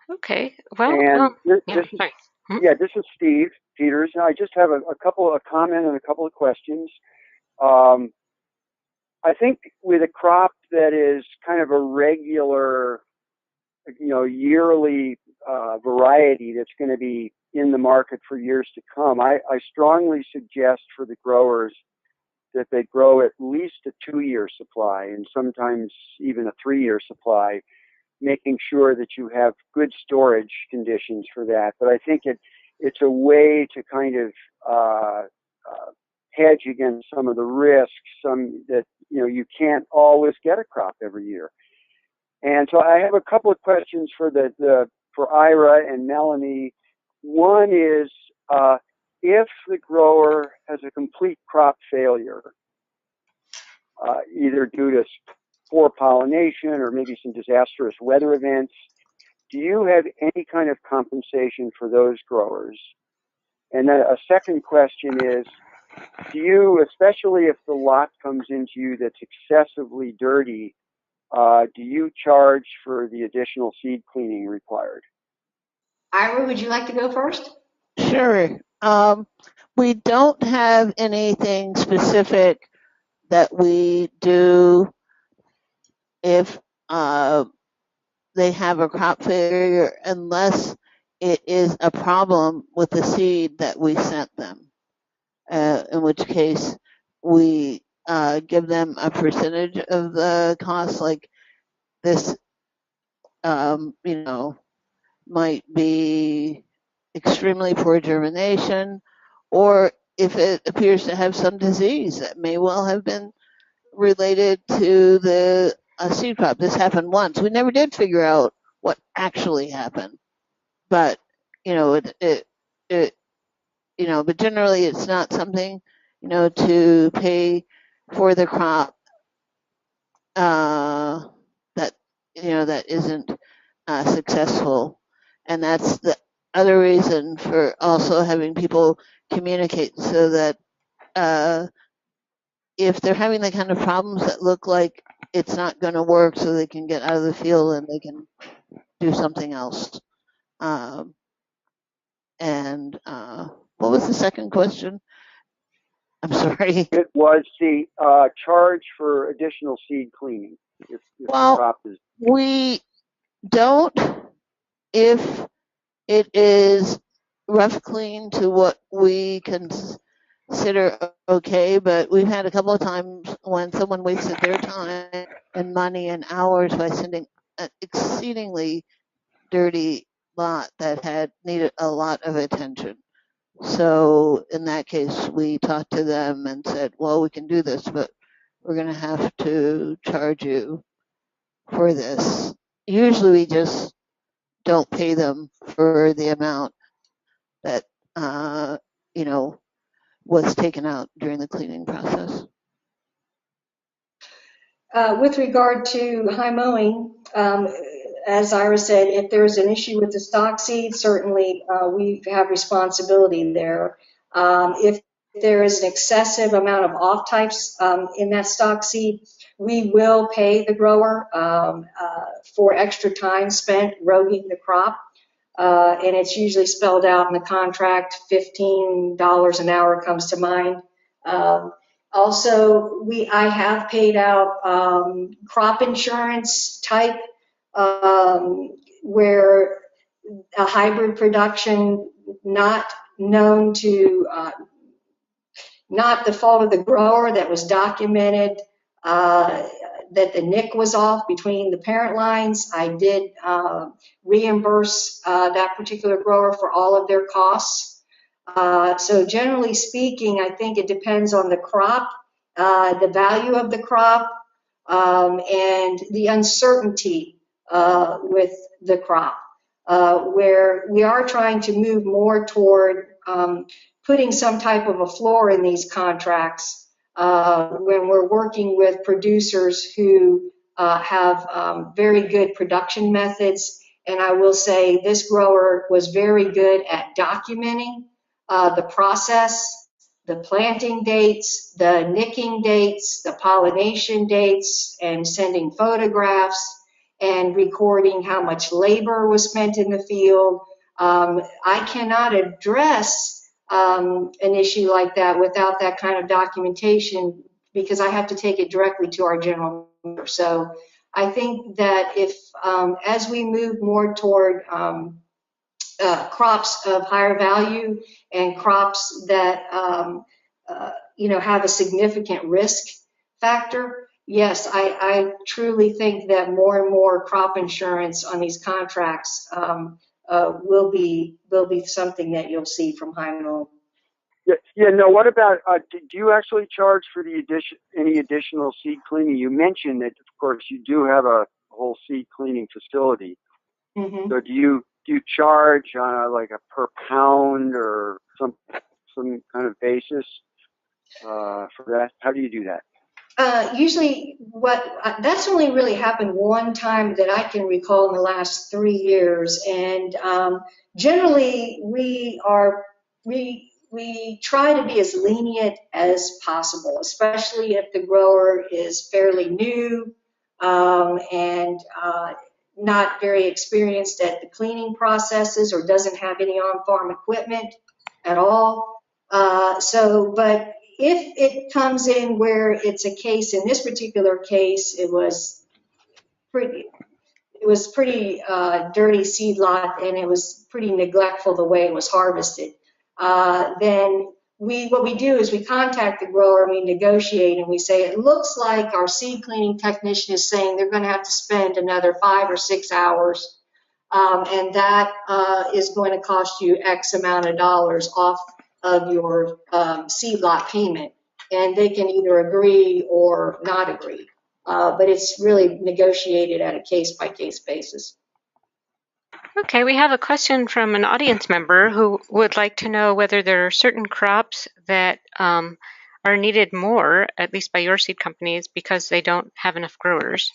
Okay, well, And yeah, sorry. this is Steve Peters. I just have a comment and a couple of questions. I think with a crop that is kind of a regular, yearly variety that's going to be in the market for years to come, I strongly suggest for the growers that they grow at least a 2-year supply and sometimes even a 3-year supply, making sure that you have good storage conditions for that. But I think it's a way to kind of hedge against some of the risks, that you can't always get a crop every year. And so I have a couple of questions for for Ira and Melanie. One is if the grower has a complete crop failure, either due to poor pollination or maybe some disastrous weather events, do you have any kind of compensation for those growers? And then a second question is, do you, especially if the lot comes into you that's excessively dirty, do you charge for the additional seed cleaning required? Ira, would you like to go first? Sure. We don't have anything specific that we do if they have a crop failure unless it is a problem with the seed that we sent them, in which case we give them a percentage of the cost. Like this, might be extremely poor germination, or if it appears to have some disease that may well have been related to the seed crop. This happened once. We never did figure out what actually happened, but but generally it's not something to pay for the crop that that isn't successful, and that's the other reason for also having people communicate so that if they're having the kind of problems that look like it's not going to work, so they can get out of the field and they can do something else. And what was the second question? I'm sorry. It was the charge for additional seed cleaning. If the crop is... we don't if it is rough clean to what we consider okay, but we've had a couple of times when someone wasted their time and money and hours by sending an exceedingly dirty lot that had needed a lot of attention. So in that case, we talked to them and said, well, we can do this, but we're going to have to charge you for this. Usually we just don't pay them for the amount that, you know, was taken out during the cleaning process. With regard to high mowing, as Ira said, if there's an issue with the stock seed, certainly we have responsibility there. If there is an excessive amount of off types in that stock seed, we will pay the grower for extra time spent roguing the crop. And it's usually spelled out in the contract. $15 an hour comes to mind. Also, I have paid out crop insurance type where a hybrid production not known to not the fault of the grower that was documented that the nick was off between the parent lines. I did reimburse that particular grower for all of their costs. So generally speaking, I think it depends on the crop, the value of the crop, and the uncertainty with the crop, where we are trying to move more toward putting some type of a floor in these contracts when we're working with producers who have very good production methods. And I will say this grower was very good at documenting the process, the planting dates, the nicking dates, the pollination dates, and sending photographs and recording how much labor was spent in the field. I cannot address an issue like that without that kind of documentation because I have to take it directly to our general manager. So I think that if, as we move more toward crops of higher value and crops that have a significant risk factor, yes, I truly think that more and more crop insurance on these contracts will be something that you'll see from high mowing. Yeah. No. What about? Do you actually charge for any additional seed cleaning? You mentioned that, of course, you do have a whole seed cleaning facility. Mm-hmm. So do you charge on like a per pound or some kind of basis for that? How do you do that? Usually that's only really happened one time that I can recall in the last 3 years. And generally we try to be as lenient as possible, especially if the grower is fairly new and not very experienced at the cleaning processes or doesn't have any on-farm equipment at all. But if it comes in where it's a case, in this particular case, it was pretty dirty seed lot and it was pretty neglectful the way it was harvested. Then what we do is we contact the grower and we negotiate and we say, it looks like our seed cleaning technician is saying they're going to have to spend another 5 or 6 hours. And that is going to cost you X amount of dollars off of your seed lot payment. And they can either agree or not agree. But it's really negotiated at a case-by-case basis. Okay, we have a question from an audience member who would like to know whether there are certain crops that are needed more, at least by your seed companies, because they don't have enough growers.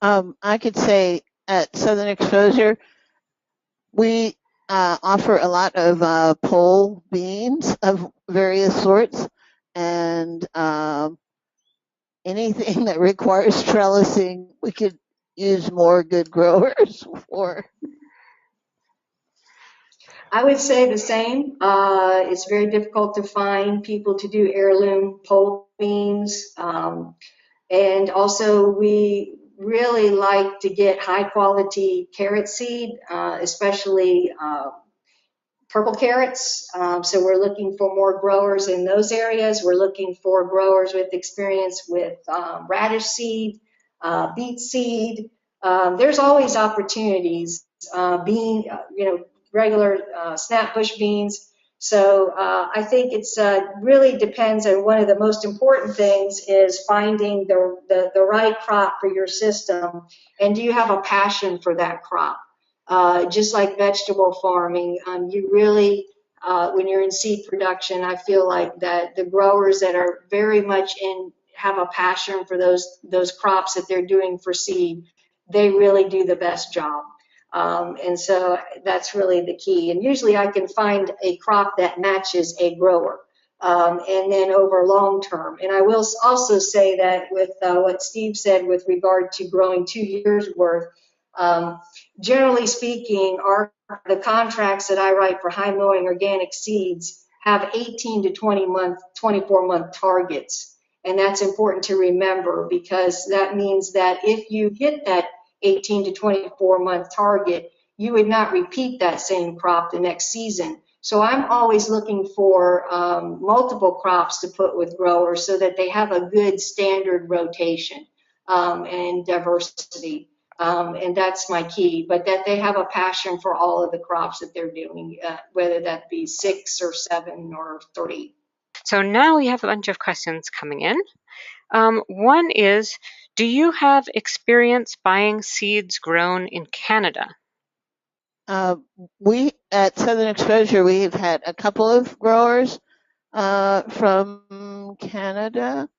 I could say at Southern Exposure, we offer a lot of pole beans of various sorts, and anything that requires trellising, we could use more good growers for. I would say the same. It's very difficult to find people to do heirloom pole beans. And also we really like to get high quality carrot seed, especially purple carrots. So we're looking for more growers in those areas. We're looking for growers with experience with radish seed, beet seed. There's always opportunities. Regular snap bush beans. So I think it's really depends, and one of the most important things is finding the right crop for your system, and do you have a passion for that crop? just like vegetable farming, you really, when you're in seed production, I feel like that the growers that are very much have a passion for those crops that they're doing for seed, they really do the best job. And so that's really the key. And usually I can find a crop that matches a grower. And then over long term. And I will also say that with what Steve said with regard to growing 2 years worth, um, generally speaking, the contracts that I write for high mowing organic seeds have 18 to 24 month targets. And that's important to remember, because that means that if you hit that 18 to 24 month target, you would not repeat that same crop the next season. So I'm always looking for multiple crops to put with growers so that they have a good standard rotation and diversity. And that's my key, but that they have a passion for all of the crops that they're doing, whether that be 6 or 7 or 3. So now we have a bunch of questions coming in. One is, do you have experience buying seeds grown in Canada? We at Southern Exposure, we've had a couple of growers from Canada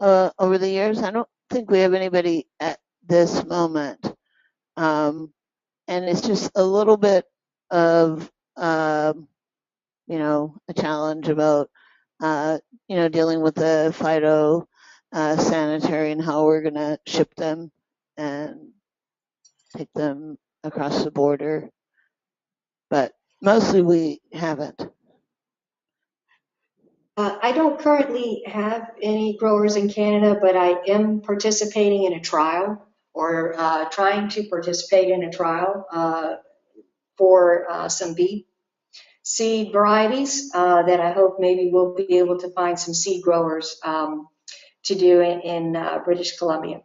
over the years. I don't think we have anybody at this moment. And it's just a little bit of, a challenge about, dealing with the phyto sanitary and how we're going to ship them and take them across the border. But mostly we haven't. I don't currently have any growers in Canada, but I am participating in a trial, or trying to participate in a trial for some beet seed varieties that I hope maybe we'll be able to find some seed growers to do in British Columbia.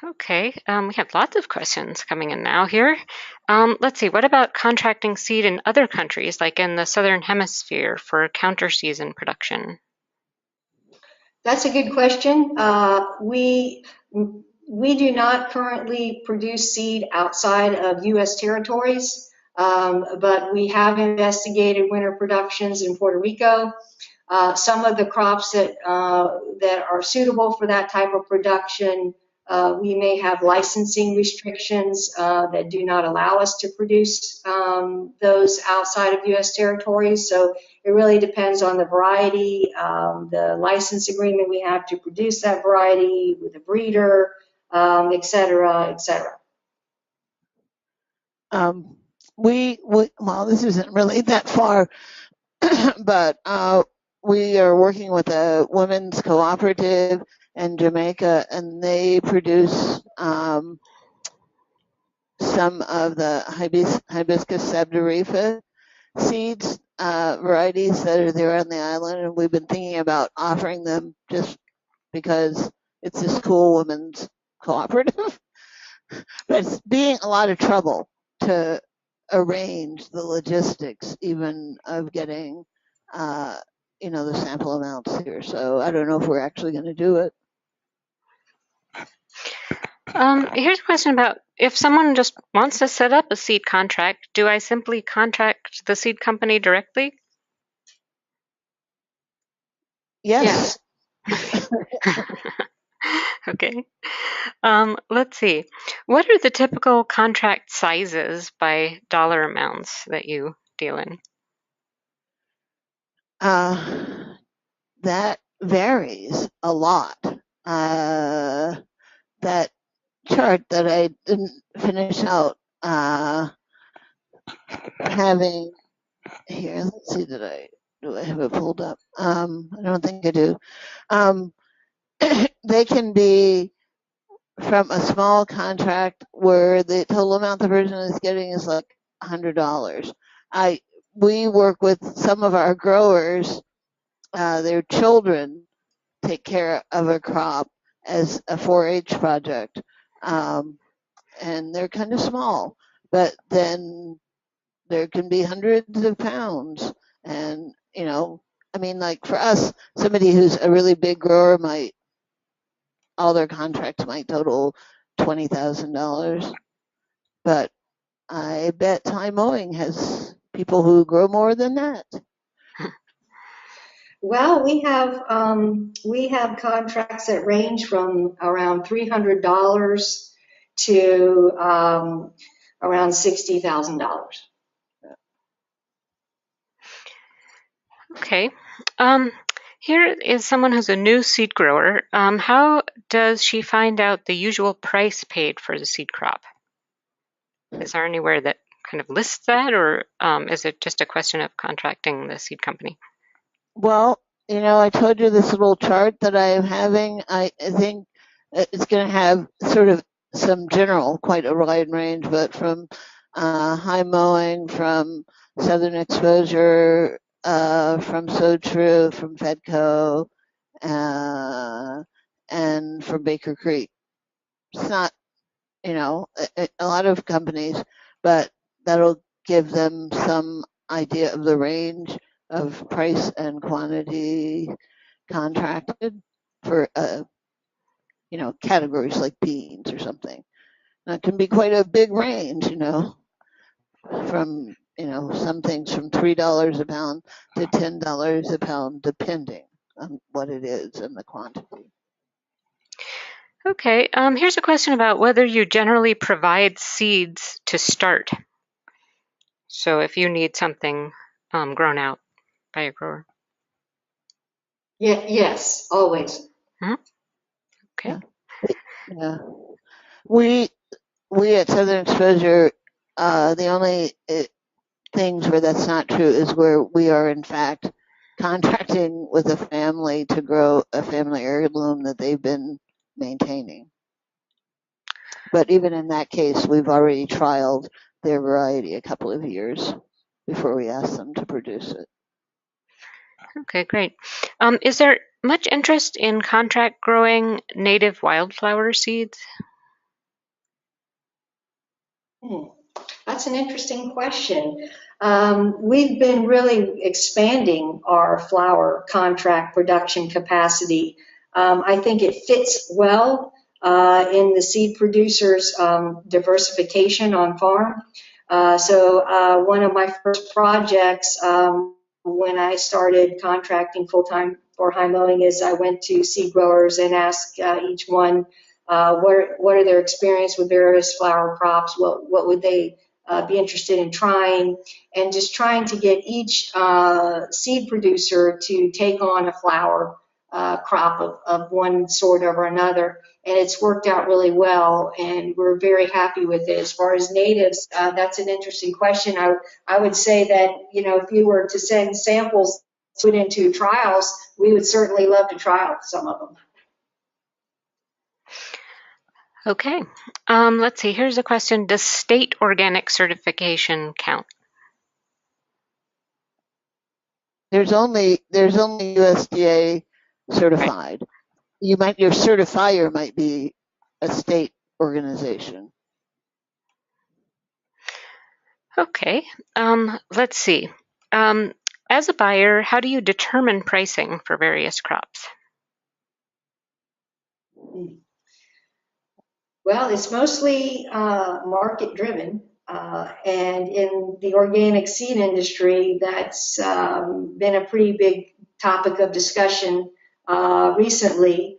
Okay, we have lots of questions coming in now here. Let's see, what about contracting seed in other countries, like in the Southern Hemisphere, for counter-season production? That's a good question. We do not currently produce seed outside of U.S. territories, but we have investigated winter productions in Puerto Rico. Some of the crops that are suitable for that type of production, we may have licensing restrictions that do not allow us to produce those outside of U.S. territories. So it really depends on the variety, the license agreement we have to produce that variety with a breeder, et cetera, et cetera. Well, this isn't really that far, but we are working with a women's cooperative in Jamaica, and they produce some of the hibiscus sabdarifa seeds varieties that are there on the island, and we've been thinking about offering them just because it's this cool women's cooperative. But it's being a lot of trouble to arrange the logistics even of getting the sample amounts here. So I don't know if we're actually going to do it. Here's a question about, if someone just wants to set up a seed contract, do I simply contact the seed company directly? Yes. Okay. Let's see. What are the typical contract sizes by dollar amounts that you deal in? That varies a lot. That chart that I didn't finish out having here. Let's see, do I have it pulled up? I don't think I do. They can be from a small contract where the total amount the person is getting is like $100. We work with some of our growers. Their children take care of a crop as a 4-H project, and they're kind of small, but then there can be hundreds of pounds. And like for us, somebody who's a really big grower all their contracts might total $20,000, but I bet Time Mowing has people who grow more than that. Well, we have contracts that range from around $300 to around $60,000. Okay. Here is someone who's a new seed grower. How does she find out the usual price paid for the seed crop? Is there anywhere that kind of lists that, or is it just a question of contracting the seed company? Well, I told you this little chart that I am having. I think it's going to have sort of some general, quite a wide range, but from high mowing, from Southern Exposure, from So True, from Fedco, and from Baker Creek. It's not, a lot of companies, but that'll give them some idea of the range of price and quantity contracted for categories like beans or something. That can be quite a big range, from some things from $3 a pound to $10 a pound, depending on what it is and the quantity. Okay, here's a question about whether you generally provide seeds to start. So if you need something grown out by a grower. Yeah, yes, always. Okay. Yeah. We at Southern Exposure, the only things where that's not true is where we are in fact contracting with a family to grow a family heirloom that they've been maintaining. But even in that case, we've already trialed their variety a couple of years before we ask them to produce it. Okay, great. Is there much interest in contract growing native wildflower seeds? That's an interesting question. We've been really expanding our flower contract production capacity. I think it fits well in the seed producers' diversification on farm. So one of my first projects when I started contracting full-time for high mowing is I went to seed growers and asked each one what are their experience with various flower crops, what would they be interested in trying, and just trying to get each seed producer to take on a flower crop of one sort or another. And it's worked out really well, and we're very happy with it. As far as natives, that's an interesting question. I would say that, if you were to send samples put into trials, we would certainly love to trial some of them. Okay. Let's see. Here's a question. Does state organic certification count? There's only USDA certified. Right. Your certifier might be a state organization. Okay. Let's see. As a buyer, how do you determine pricing for various crops? Well, it's mostly market driven. And in the organic seed industry, that's been a pretty big topic of discussion recently,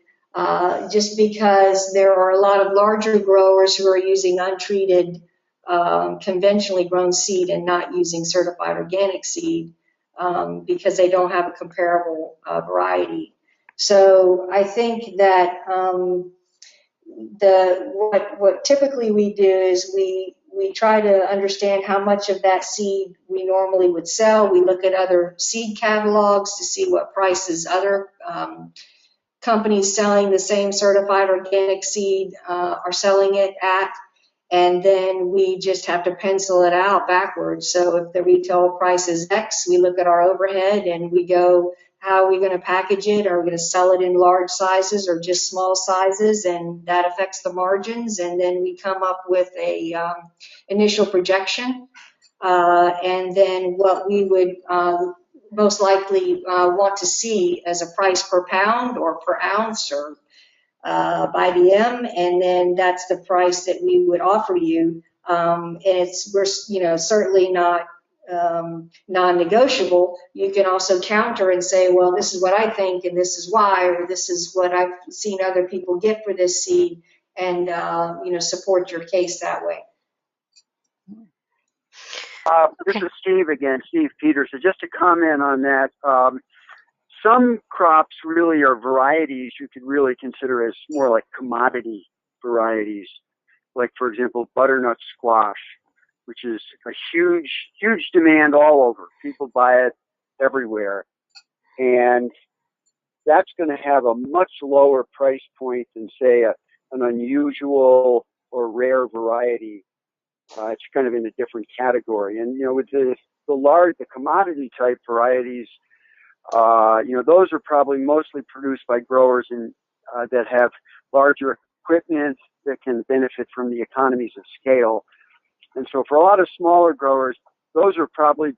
just because there are a lot of larger growers who are using untreated, conventionally grown seed and not using certified organic seed because they don't have a comparable variety. So I think that what typically we do is we try to understand how much of that seed we normally would sell. We look at other seed catalogs to see what prices other companies selling the same certified organic seed are selling it at. And then we just have to pencil it out backwards. So if the retail price is X, we look at our overhead and we go, how are we going to package it? Are we going to sell it in large sizes or just small sizes? And that affects the margins. And then we come up with a initial projection. And then what we would most likely want to see as a price per pound or per ounce or by the M, and then that's the price that we would offer you and we're certainly not non-negotiable. You can also counter and say, well, this is what I think, and this is why, or this is what I've seen other people get for this seed, and support your case that way. This is Steve again, Steve Peters. So just to comment on that, some crops really are varieties you could really consider as more like commodity varieties. Like, for example, butternut squash, which is a huge, huge demand all over. People buy it everywhere. And that's going to have a much lower price point than, say, an unusual or rare variety. It's kind of in a different category. And, with the commodity type varieties, those are probably mostly produced by growers that have larger equipment that can benefit from the economies of scale. And so for a lot of smaller growers, those are probably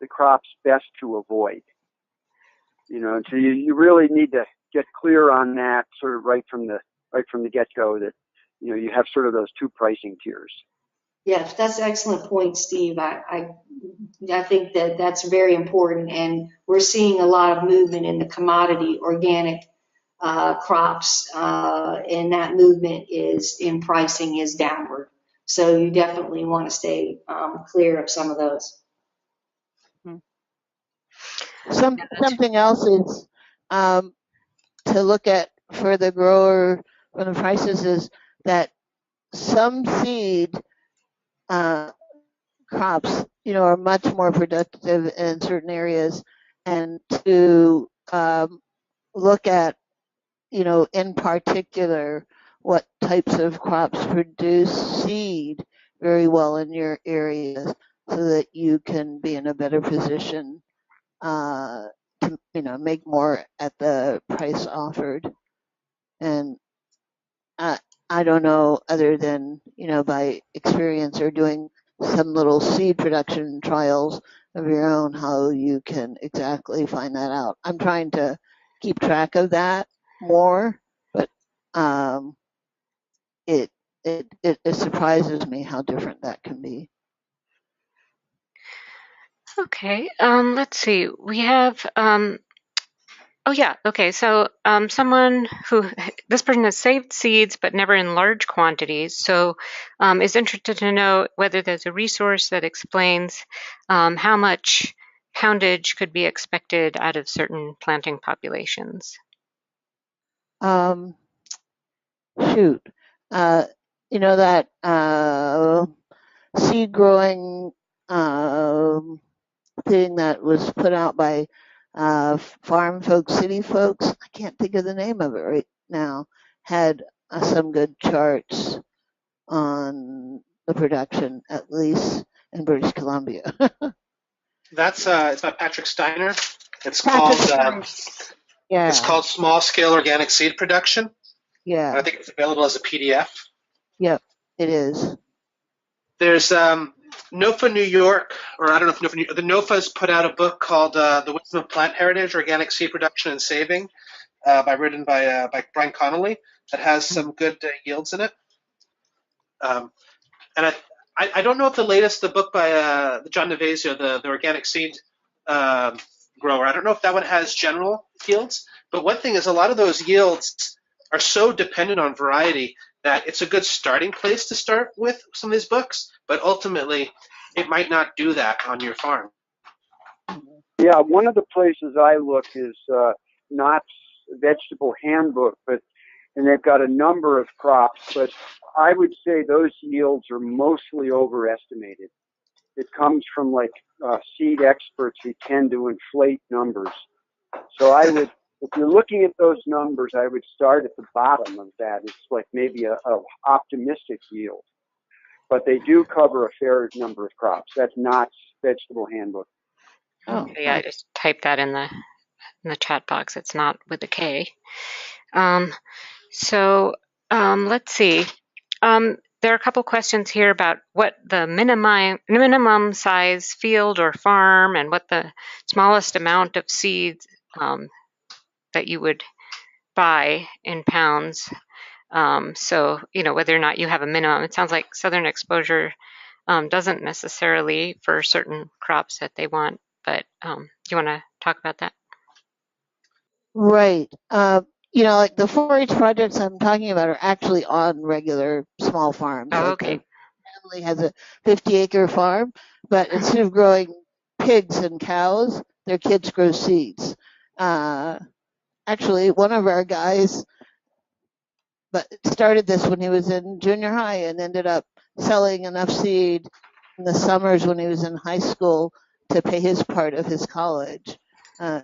the crops best to avoid. And so you really need to get clear on that sort of right from the get-go, that you have sort of those two pricing tiers. Yes, that's an excellent point, Steve. I think that's very important, and we're seeing a lot of movement in the commodity organic crops, and that movement in pricing is downward. So you definitely want to stay clear of some of those. Something else is to look at for the grower, for the prices, is that some seed crops, are much more productive in certain areas, and to look at, in particular, what types of crops produce seed very well in your area, so that you can be in a better position to, make more at the price offered. And I don't know, other than, by experience or doing some little seed production trials of your own, how you can exactly find that out. I'm trying to keep track of that more, but it surprises me how different that can be. Okay, let's see. We have, oh yeah, okay. So someone this person has saved seeds but never in large quantities, so is interested to know whether there's a resource that explains how much poundage could be expected out of certain planting populations. Shoot, that seed growing thing that was put out by farm folks, city folks, I can't think of the name of it right now, had some good charts on the production, at least in British Columbia. That's it's by Patrick Steiner. It's Patrick called Steiner. Yeah. It's called Small Scale Organic Seed Production. Yeah. And I think it's available as a PDF. Yep, it is. There's NOFA New York, or I don't know if NOFA New York, the NOFA's put out a book called The Wisdom of Plant Heritage, Organic Seed Production and Saving, written by Brian Connolly, that has some good yields in it. And I don't know if the book by John Nevasio, the organic seed grower, I don't know if that one has general yields, but one thing is a lot of those yields are so dependent on variety that it's a good starting place to start with some of these books, but ultimately it might not do that on your farm. Yeah, one of the places I look is Knott's Vegetable Handbook, and they've got a number of crops, but I would say those yields are mostly overestimated. It comes from seed experts who tend to inflate numbers. So if you're looking at those numbers, I would start at the bottom of that. It's like maybe a optimistic yield, but they do cover a fair number of crops. That's Knott's Vegetable Handbook. Oh, yeah, I just typed that in the chat box. It's not with a K. Let's see. There are a couple questions here about what the minimum size field or farm and what the smallest amount of seeds that you would buy in pounds. So, whether or not you have a minimum, it sounds like Southern Exposure doesn't necessarily for certain crops that they want, but do you want to talk about that? Right. Like the 4-H projects I'm talking about are actually on regular small farms. Oh, Like okay. a family has a 50-acre farm, but instead of growing pigs and cows, their kids grow seeds. Actually, one of our guys but started this when he was in junior high and ended up selling enough seed in the summers when he was in high school to pay his part of his college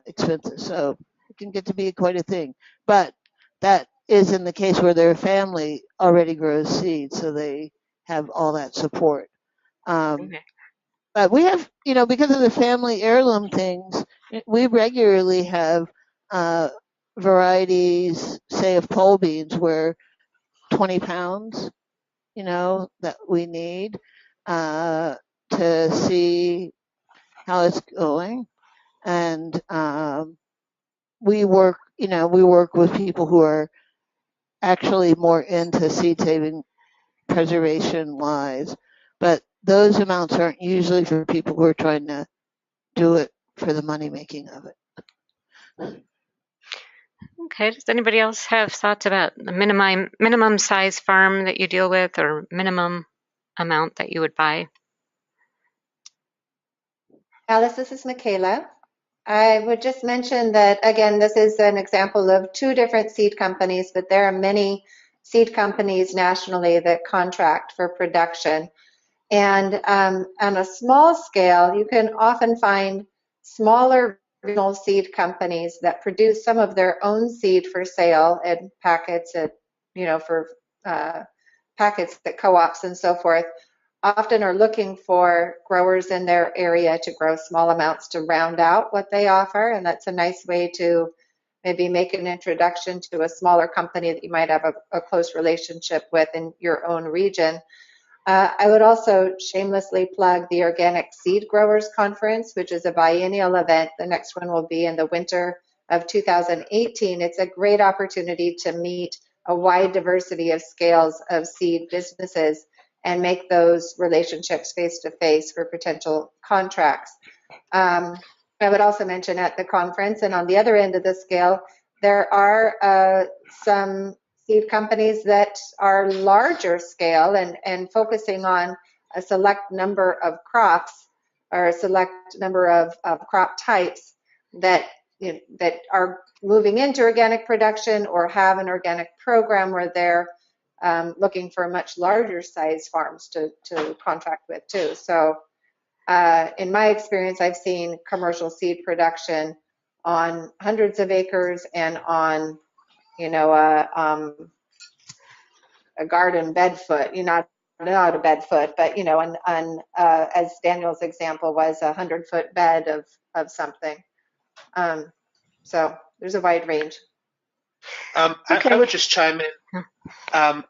expenses. So it can get to be quite a thing. But that is in the case where their family already grows seed, so they have all that support. Okay. But we have, because of the family heirloom things, we regularly have uh, varieties, say, of pole beans where 20 pounds, that we need uh, to see how it's going. And we work with people who are actually more into seed saving preservation wise, but those amounts aren't usually for people who are trying to do it for the money making of it. Okay. Does anybody else have thoughts about the minimum size farm that you deal with, or minimum amount that you would buy? Alice, this is Michaela. I would just mention that, again, this is an example of two different seed companies, but there are many seed companies nationally that contract for production. And on a small scale, you can often find smaller regional seed companies that produce some of their own seed for sale in packets for packets at co-ops and so forth. Often are looking for growers in their area to grow small amounts to round out what they offer. And that's a nice way to maybe make an introduction to a smaller company that you might have a close relationship with in your own region. I would also shamelessly plug the Organic Seed Growers Conference, which is a biennial event. The next one will be in the winter of 2018. It's a great opportunity to meet a wide diversity of scales of seed businesses and make those relationships face-to-face for potential contracts. I would also mention at the conference, and on the other end of the scale, there are some seed companies that are larger scale and focusing on a select number of crops or a select number of crop types that that are moving into organic production or have an organic program where they're looking for much larger size farms to contract with too. So in my experience, I've seen commercial seed production on hundreds of acres and on, a garden bed foot. Not a bed foot, but on as Daniel's example was, 100-foot bed of something. So there's a wide range. Okay. I would just chime in.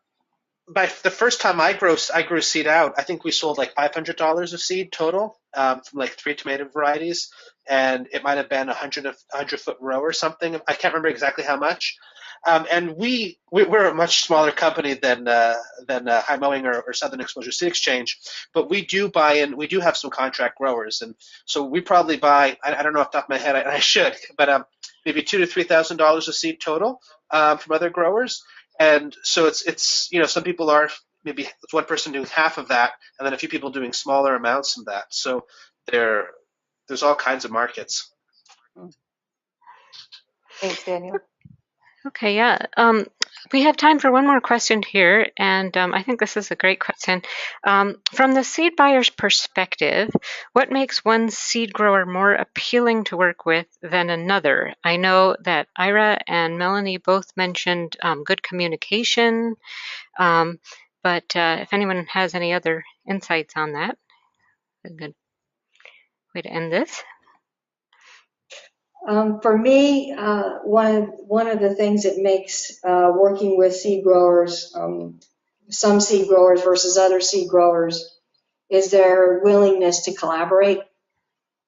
By the first time I grew seed out, I think we sold like $500 of seed total from like 3 tomato varieties, and it might have been a 100-foot row or something. I can't remember exactly how much. And we're a much smaller company than High Mowing or Southern Exposure Seed Exchange, but we do buy in. We do have some contract growers, and so we probably buy. I don't know off the top of my head, and I should, but maybe $2,000 to $3,000 of seed total from other growers. And so it's some people are maybe one person doing half of that, and then a few people doing smaller amounts of that. So there's all kinds of markets. Thanks, Daniel. Okay, yeah. We have time for one more question here, and I think this is a great question. From the seed buyer's perspective, what makes one seed grower more appealing to work with than another? I know that Ira and Melanie both mentioned good communication, but if anyone has any other insights on that, a good way to end this. For me, one of the things that makes working with seed growers, some seed growers versus other seed growers, is their willingness to collaborate,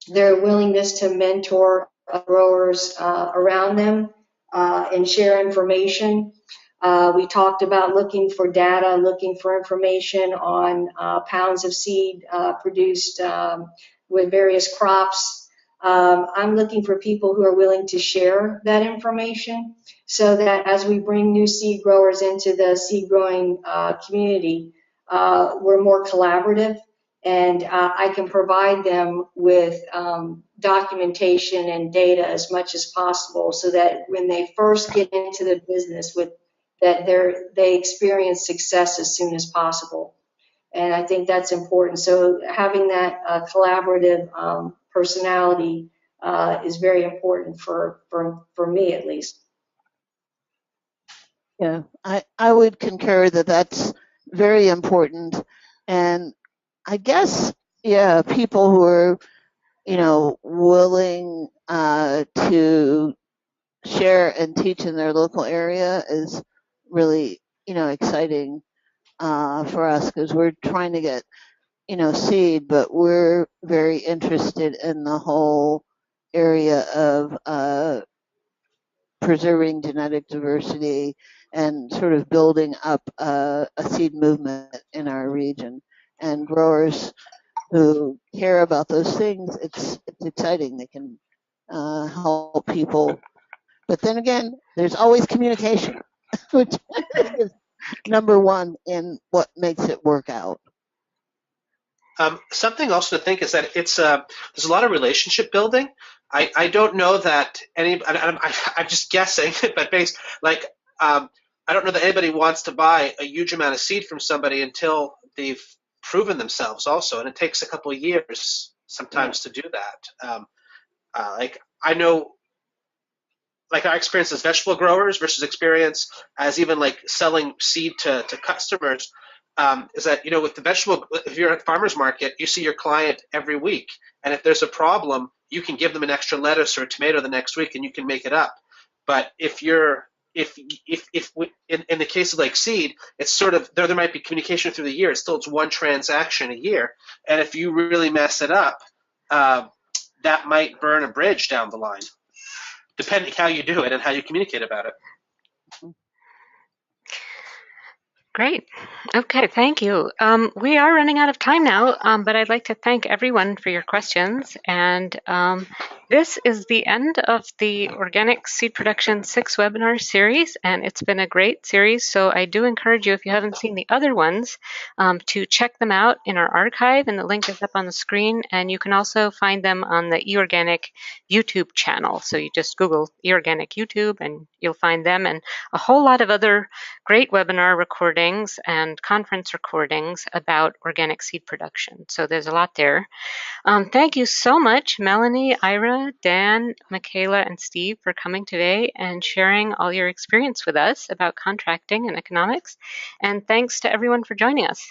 their willingness to mentor growers around them and share information. We talked about looking for data, looking for information on pounds of seed produced with various crops. I'm looking for people who are willing to share that information so that as we bring new seed growers into the seed growing community, we're more collaborative, and I can provide them with documentation and data as much as possible so that when they first get into the business with that they experience success as soon as possible. And I think that's important. So having that collaborative personality is very important for me at least. Yeah, I would concur that that's very important. And I guess, yeah, people who are, willing to share and teach in their local area is really, exciting for us because we're trying to get, seed, but we're very interested in the whole area of preserving genetic diversity and sort of building up a seed movement in our region. And growers who care about those things, it's exciting. They can help people. But then again, there's always communication, which I think is number one in what makes it work out. Something also to think is that it's there's a lot of relationship building. I don't know that I'm just guessing, but based like I don't know that anybody wants to buy a huge amount of seed from somebody until they've proven themselves also, and it takes a couple of years sometimes to do that. Like I know, like our experience as vegetable growers versus experience as even like selling seed to customers, is that with the vegetable, if you're at farmers market, you see your client every week, and if there's a problem, you can give them an extra lettuce or a tomato the next week, and you can make it up. But if you're if we, in the case of like seed, it's sort of there might be communication through the year. It's one transaction a year, and if you really mess it up, that might burn a bridge down the line, depending how you do it and how you communicate about it. Great. Okay, thank you. We are running out of time now, but I'd like to thank everyone for your questions. And this is the end of the Organic Seed Production 6 webinar series, and it's been a great series. So I do encourage you, if you haven't seen the other ones, to check them out in our archive, and the link is up on the screen. And you can also find them on the eOrganic YouTube channel. So you just Google eOrganic YouTube, and you'll find them and a whole lot of other great webinar recordings and conference recordings about organic seed production. So there's a lot there. Thank you so much, Melanie, Ira, Dan, Michaela, and Steve, for coming today and sharing all your experience with us about contracting and economics. And thanks to everyone for joining us.